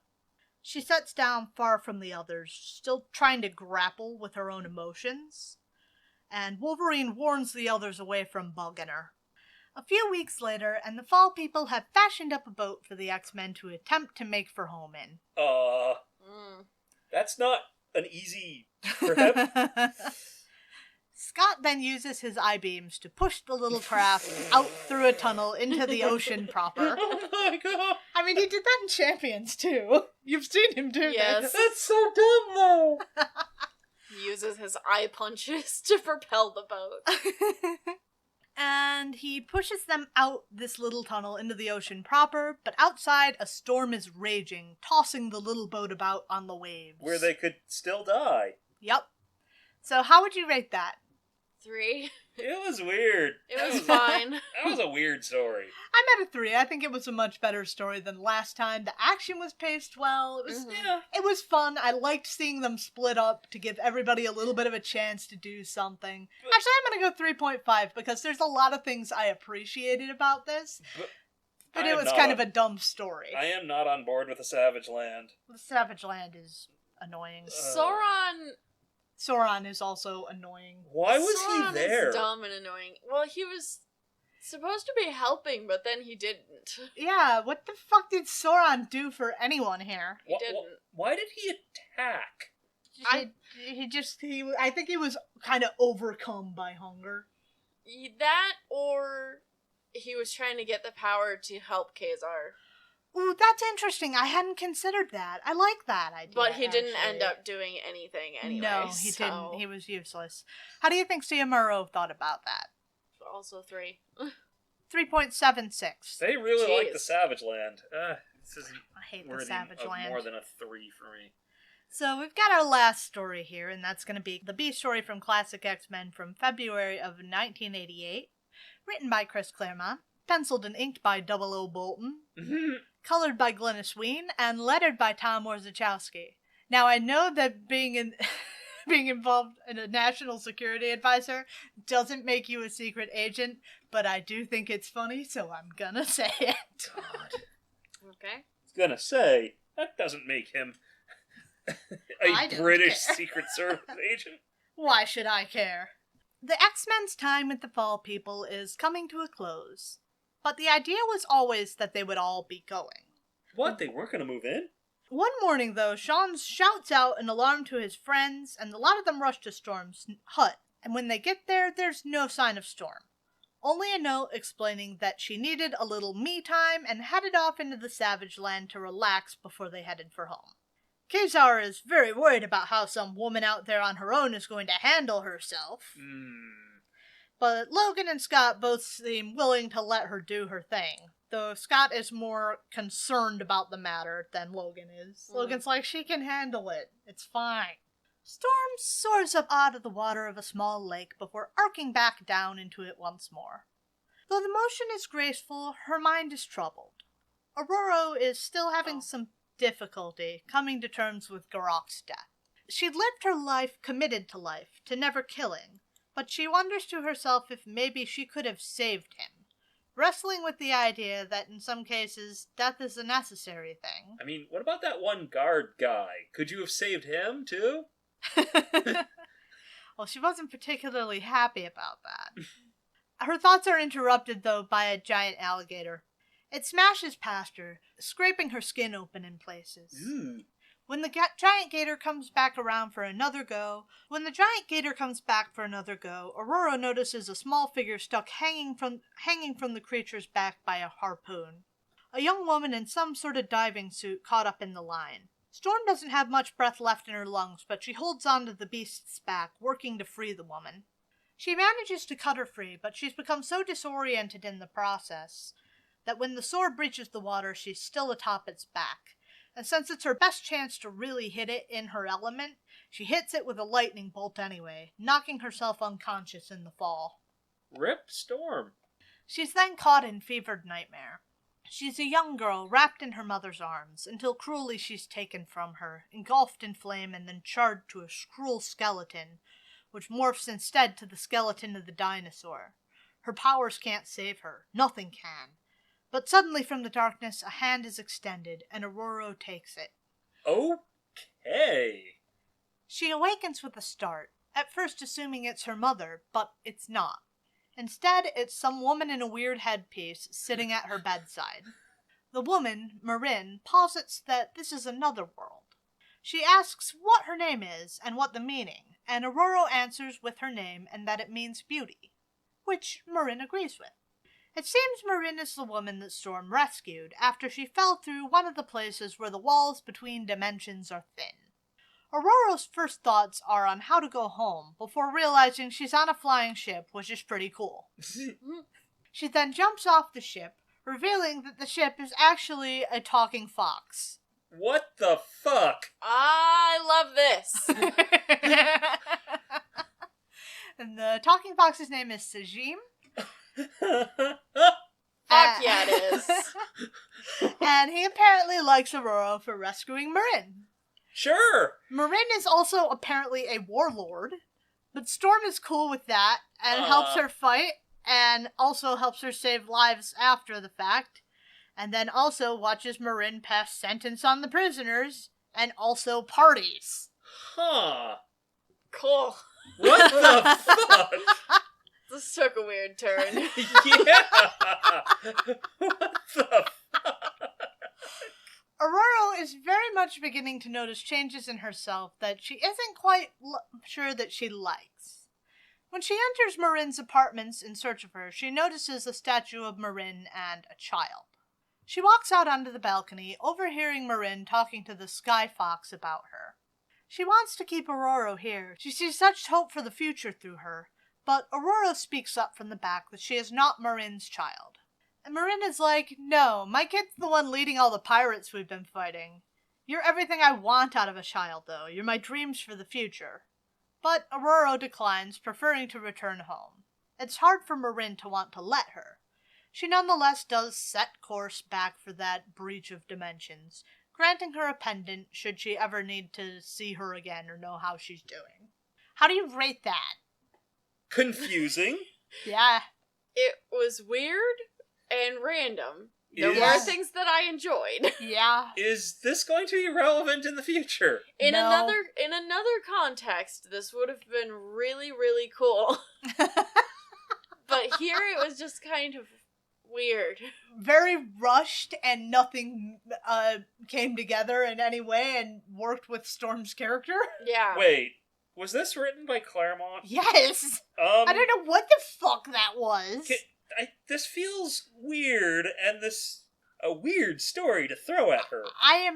She sits down far from the others, still trying to grapple with her own emotions, and Wolverine warns the others away from bugging her. A few weeks later, and the Fall people have fashioned up a boat for the X-Men to attempt to make for home in. That's not an easy trip. Scott then uses his I-beams to push the little craft out through a tunnel into the ocean proper. Oh my god! I mean, he did that in Champions, too. You've seen him do Yes. that. That's so dumb, though! He uses his eye punches to propel the boat. And he pushes them out this little tunnel into the ocean proper, but outside a storm is raging, tossing the little boat about on the waves. Where they could still die. Yep. So how would you rate that? 3. It was weird. It was fine. That was a weird story. I'm at a 3. I think it was a much better story than last time. The action was paced well. It was It was fun. I liked seeing them split up to give everybody a little bit of a chance to do something. Actually, I'm going to go 3.5 because there's a lot of things I appreciated about this. But it was kind of a dumb story. I am not on board with the Savage Land. The Savage Land is annoying. Sauron is also annoying. Why was Sauron he there? Is dumb and annoying. Well, he was supposed to be helping, but then he didn't. Yeah, what the fuck did Sauron do for anyone here? He didn't. Why did he attack? I think he was kind of overcome by hunger. That, or he was trying to get the power to help Khazar. Ooh, that's interesting. I hadn't considered that. I like that idea. But he didn't end up doing anything anyway. No, he didn't. He was useless. How do you think CMRO thought about that? Also 3. 3.76. They really like the Savage Land. This isn't I hate worthy the Savage of Land. more than a 3 for me. So we've got our last story here, and that's going to be the B story from Classic X-Men from February of 1988. Written by Chris Claremont. Penciled and inked by 00 Bolton. Colored by Glynis Wein, and lettered by Tom Orzechowski. Now, I know that being involved in a national security advisor doesn't make you a secret agent, but I do think it's funny, so I'm gonna say it. God. Okay. I was gonna say, that doesn't make him a British Secret Service agent. Why should I care? The X-Men's time with the Fall People is coming to a close. But the idea was always that they would all be going. What? They weren't going to move in? One morning, though, Sean shouts out an alarm to his friends, and a lot of them rush to Storm's hut. And when they get there, there's no sign of Storm. Only a note explaining that she needed a little me time and headed off into the Savage Land to relax before they headed for home. Khazar is very worried about how some woman out there on her own is going to handle herself. But Logan and Scott both seem willing to let her do her thing, though Scott is more concerned about the matter than Logan is. Logan's like, she can handle it. It's fine. Storm soars up out of the water of a small lake before arcing back down into it once more. Though the motion is graceful, her mind is troubled. Aurora is still having some difficulty coming to terms with Garak's death. She'd lived her life committed to life, to never killing, but she wonders to herself if maybe she could have saved him, wrestling with the idea that in some cases, death is a necessary thing. I mean, what about that one guard guy? Could you have saved him, too? Well, she wasn't particularly happy about that. Her thoughts are interrupted, though, by a giant alligator. It smashes past her, scraping her skin open in places. Ooh. When the giant gator comes back for another go, Aurora notices a small figure stuck hanging from the creature's back by a harpoon. A young woman in some sort of diving suit caught up in the line. Storm doesn't have much breath left in her lungs, but she holds onto the beast's back, working to free the woman. She manages to cut her free, but she's become so disoriented in the process that when the sword breaches the water, she's still atop its back. And since it's her best chance to really hit it in her element, she hits it with a lightning bolt anyway, knocking herself unconscious in the fall. Rip Storm. She's then caught in fevered nightmare. She's a young girl wrapped in her mother's arms, until cruelly she's taken from her, engulfed in flame and then charred to a cruel skeleton, which morphs instead to the skeleton of the dinosaur. Her powers can't save her. Nothing can. But suddenly from the darkness, a hand is extended, and Aurora takes it. Okay. She awakens with a start, at first assuming it's her mother, but it's not. Instead, it's some woman in a weird headpiece sitting at her bedside. The woman, Marin, posits that this is another world. She asks what her name is and what the meaning, and Aurora answers with her name and that it means beauty, which Marin agrees with. It seems Marin is the woman that Storm rescued after she fell through one of the places where the walls between dimensions are thin. Aurora's first thoughts are on how to go home before realizing she's on a flying ship, which is pretty cool. She then jumps off the ship, revealing that the ship is actually a talking fox. What the fuck? I love this. And the talking fox's name is Sajim. Fuck yeah, it is. And he apparently likes Aurora for rescuing Marin. Sure. Marin is also apparently a warlord, but Storm is cool with that and helps her fight and also helps her save lives after the fact, and then also watches Marin pass sentence on the prisoners and also parties. Huh. Cool. What the fuck? This took a weird turn. Yeah. What the fuck? Aurora is very much beginning to notice changes in herself that she isn't quite sure that she likes. When she enters Marin's apartments in search of her, she notices a statue of Marin and a child. She walks out onto the balcony, overhearing Marin talking to the Sky Fox about her. She wants to keep Aurora here. She sees such hope for the future through her, but Aurora speaks up from the back that she is not Marin's child. And Marin is like, no, my kid's the one leading all the pirates we've been fighting. You're everything I want out of a child, though. You're my dreams for the future. But Aurora declines, preferring to return home. It's hard for Marin to want to let her. She nonetheless does set course back for that breach of dimensions, granting her a pendant should she ever need to see her again or know how she's doing. How do you rate that? Confusing. Yeah. It was weird and random. There Is- were things that I enjoyed. Yeah. Is this going to be relevant in the future? In No. another context, this would have been really, really cool. But here it was just kind of weird. Very rushed and nothing came together in any way and worked with Storm's character. Yeah. Wait, was this written by Claremont? Yes! I don't know what the fuck that was. This feels weird, and this a weird story to throw at her. I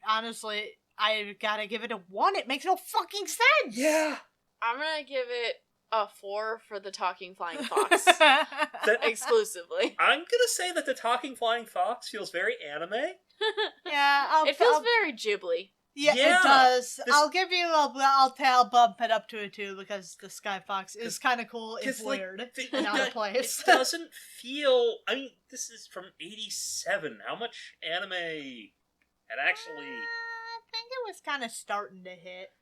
honestly, I gotta give it a 1. It makes no fucking sense! Yeah. I'm gonna give it a 4 for the Talking Flying Fox. Exclusively. I'm gonna say that the Talking Flying Fox feels very anime. Yeah, It feels very Ghibli. Yeah, Yeah, it does. this- I'll bump it up to a 2 because the Sky Fox is kind of cool. It's 'cause, like, weird the- and out of place. It doesn't feel. I mean, this is from '87. How much anime had actually? I think it was kind of starting to hit.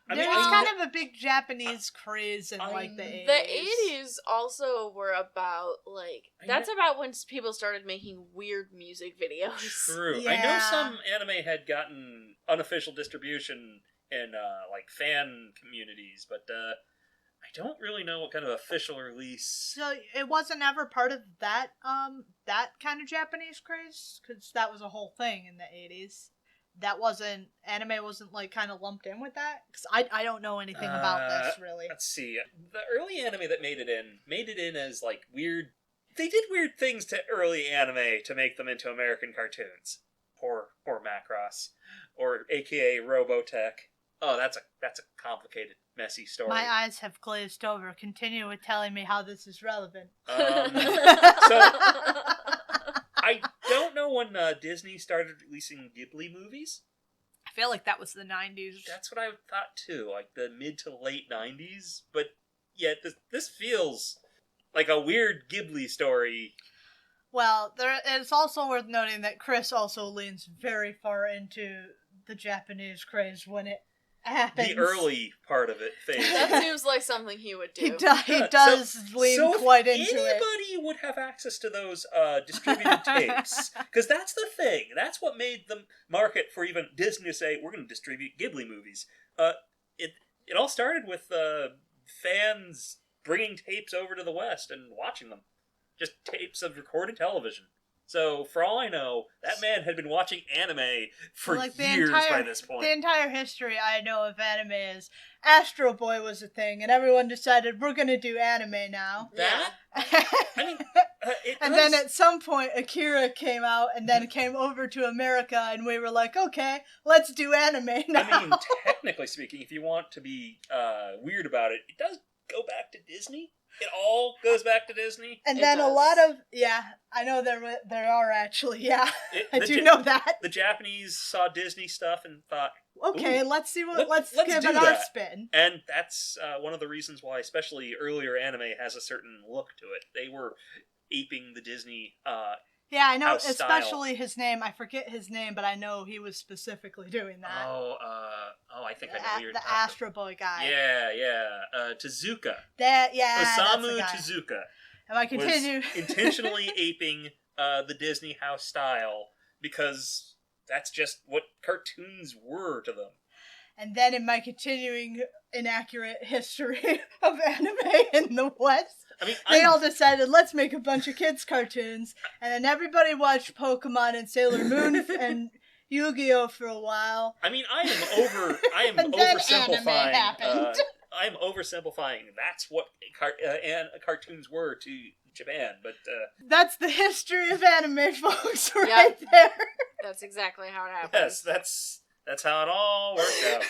There was kind of a big Japanese craze in, like, the 80s. The 80s also were about, like... That's about when people started making weird music videos. True. Yeah. I know some anime had gotten unofficial distribution in, like, fan communities, but, I don't really know what kind of official release... So, it wasn't ever part of that kind of Japanese craze? Because that was a whole thing in the 80s. Anime wasn't, like, kind of lumped in with that? Because I don't know anything about this, really. Let's see. The early anime that made it in as, like, weird... They did weird things to early anime to make them into American cartoons. Poor Macross. Or AKA Robotech. Oh, that's a complicated, messy story. My eyes have glazed over. Continue with telling me how this is relevant. So, I don't know when Disney started releasing Ghibli movies. I feel like that was the 90s. That's what I thought too, like the mid to late 90s. But yet, this feels like a weird Ghibli story. Well, it's also worth noting that Chris also leans very far into the Japanese craze when it happens. The early part of it phase. That seems like something he would do. He does lean quite into it. Anybody would have access to those distributed tapes. Because that's the thing. That's what made the market for even Disney to say, we're going to distribute Ghibli movies. It all started with fans bringing tapes over to the West and watching them. Just tapes of recorded television. So, for all I know, that man had been watching anime for years by this point. The entire history I know of anime is Astro Boy was a thing, and everyone decided we're going to do anime now. That? I mean, then at some point, Akira came out, and then came over to America, and we were like, okay, let's do anime now. I mean, technically speaking, if you want to be weird about it, it does go back to Disney. It all goes back to Disney. And then a lot of, I know there are actually, I do know that. The Japanese saw Disney stuff and thought, okay, let's give it our spin. And that's one of the reasons why, especially earlier anime has a certain look to it. They were aping the Disney yeah, I know, house especially style. his name. I forget his name, but I know he was specifically doing that. I think I know who you're the Astro Boy guy. Yeah. Tezuka. Osamu Tezuka. And I continue. Was intentionally aping the Disney house style because that's just what cartoons were to them. And then in my continuing inaccurate history of anime in the West, they all decided, let's make a bunch of kids' cartoons. And then everybody watched Pokemon and Sailor Moon and Yu-Gi-Oh! For a while. I mean, I am oversimplifying. I am oversimplifying. That's what cartoons were to Japan, but that's the history of anime, folks, right there. That's exactly how it happened. Yes, that's how it all worked out.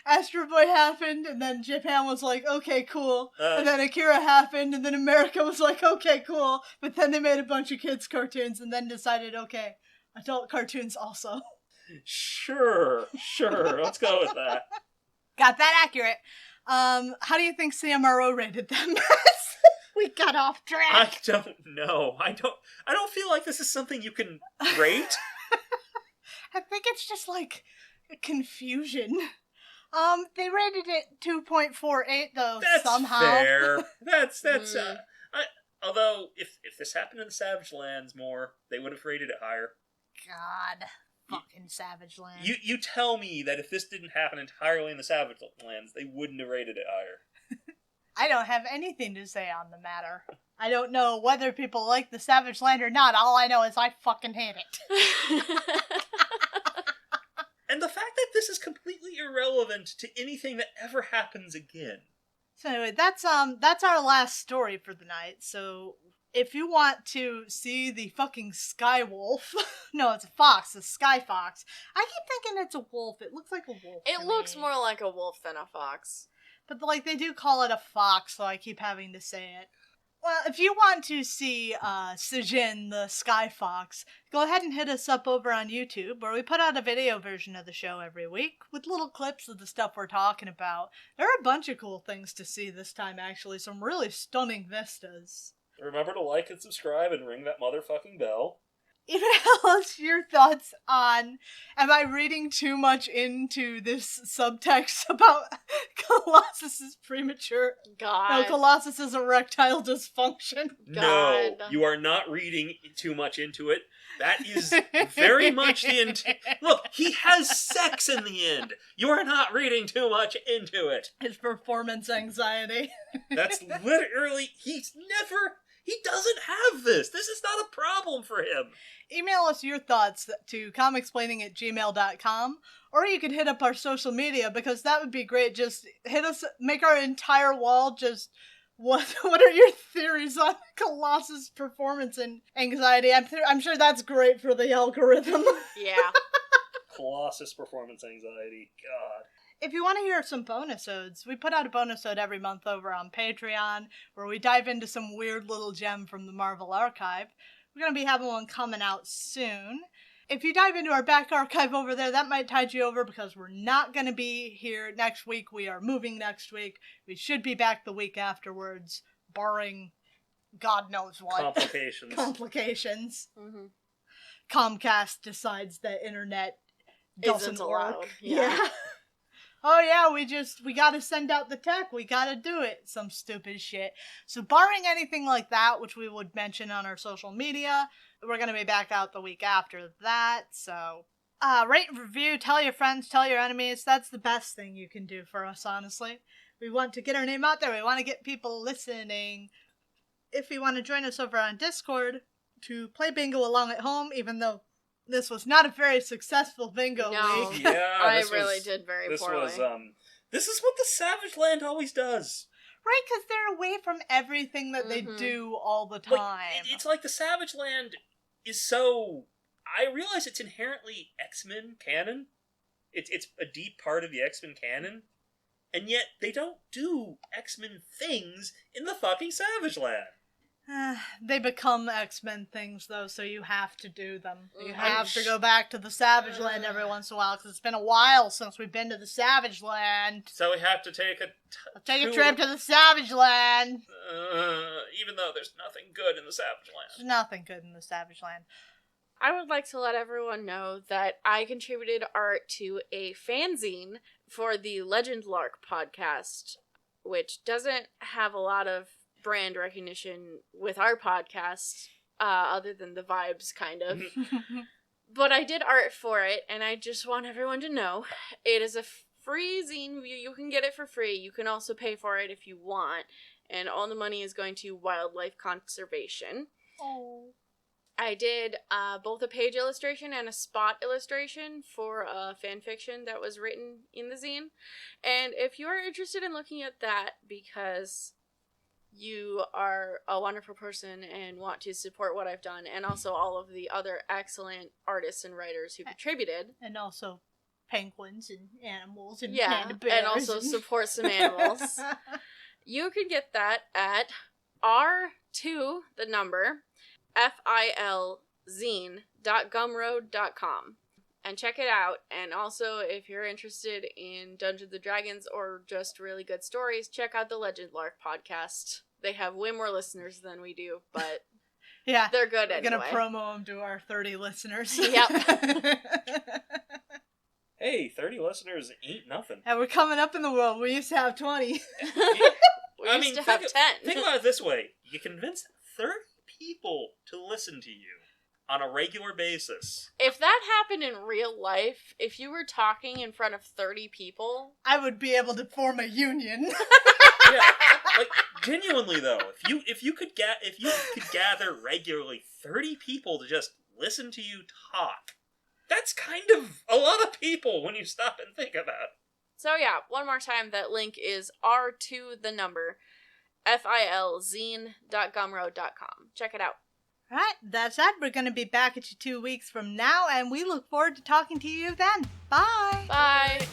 Astro Boy happened, and then Japan was like, okay, cool. And then Akira happened, and then America was like, okay, cool. But then they made a bunch of kids' cartoons, and then decided, okay, adult cartoons also. Sure. Let's go with that. Got that accurate. How do you think CMRO rated them? We got off track. I don't know. I don't feel like this is something you can rate. I think it's just like confusion. They rated it 2.48 though. That's somehow. Fair. That's although if this happened in the Savage Lands more, they would have rated it higher. God, fucking Savage Lands. You tell me that if this didn't happen entirely in the Savage Lands, they wouldn't have rated it higher. I don't have anything to say on the matter. I don't know whether people like the Savage Land or not. All I know is I fucking hate it. And the fact that this is completely irrelevant to anything that ever happens again. So anyway, that's our last story for the night. So if you want to see the fucking Sky Wolf, no, it's a fox, a Sky Fox. I keep thinking it's a wolf. It looks like a wolf. It looks more like a wolf than a fox. But like they do call it a fox, so I keep having to say it. Well, if you want to see Sijin, the Sky Fox, go ahead and hit us up over on YouTube, where we put out a video version of the show every week, with little clips of the stuff we're talking about. There are a bunch of cool things to see this time, actually. Some really stunning vistas. Remember to like and subscribe and ring that motherfucking bell. email us your thoughts on, am I reading too much into this subtext about Colossus's Colossus's erectile dysfunction? No, you are not reading too much into it. That is very much the intent. Look, he has sex in the end. You are not reading too much into it. His performance anxiety. That's literally, he doesn't have this. This is not a problem for him. Email us your thoughts to comicsplaining@gmail.com, or you could hit up our social media, because that would be great. Just hit us, make our entire wall just, what are your theories on Colossus' performance and anxiety? I'm sure that's great for the algorithm. Yeah. Colossus performance anxiety, God. If you want to hear some bonus-odes, we put out a bonus-ode every month over on Patreon, where we dive into some weird little gem from the Marvel archive. We're going to be having one coming out soon. If you dive into our back archive over there, that might tide you over, because we're not going to be here next week. We are moving next week. We should be back the week afterwards, barring God knows what. Complications. Mm-hmm. Comcast decides the internet doesn't Isn't work. allowed. Yeah. Oh yeah, we gotta send out the tech, we gotta do it. Some stupid shit. So barring anything like that, which we would mention on our social media, we're gonna be back out the week after that, so... rate and review, tell your friends, tell your enemies, that's the best thing you can do for us, honestly. We want to get our name out there, we want to get people listening. If you want to join us over on Discord to play bingo along at home, even though this was not a very successful bingo week. Yeah, I really did very poorly. This is what the Savage Land always does. Right, because they're away from everything that they do all the time. Like, it's like the Savage Land is so... I realize it's inherently X-Men canon. It's a deep part of the X-Men canon. And yet, they don't do X-Men things in the fucking Savage Land. They become X-Men things, though, so you have to do them. You have to go back to the Savage Land every once in a while, because it's been a while since we've been to the Savage Land. So we have to take a trip to the Savage Land. Even though there's nothing good in the Savage Land. There's nothing good in the Savage Land. I would like to let everyone know that I contributed art to a fanzine for the Legend Lark podcast, which doesn't have a lot of brand recognition with our podcast, other than the vibes, kind of. But I did art for it, and I just want everyone to know it is a free zine. You can get it for free. You can also pay for it if you want, and all the money is going to wildlife conservation. Oh. I did both a page illustration and a spot illustration for a fan fiction that was written in the zine. And if you are interested in looking at that because you are a wonderful person and want to support what I've done, and also all of the other excellent artists and writers who contributed. And also penguins and animals and panda bears. And also support some animals. You can get that at R2, the number, filzine.gumroad.com. And check it out. And also, if you're interested in Dungeons & Dragons or just really good stories, check out the Legend Lark podcast. They have way more listeners than we do, but yeah, they're good anyway. We're going to promo them to our 30 listeners. Yep. Hey, 30 listeners ain't nothing. And we're coming up in the world. We used to have 20. We used to have 10. Think about it this way. You convince 30 people to listen to you on a regular basis. If that happened in real life, if you were talking in front of 30 people, I would be able to form a union. Yeah, like genuinely though, if you could gather regularly 30 people to just listen to you talk, that's kind of a lot of people when you stop and think about it. So yeah, one more time, that link is R2 the number, filzine.gumroad.com. Check it out. Alright, that's it. We're going to be back at you 2 weeks from now, and we look forward to talking to you then. Bye! Bye!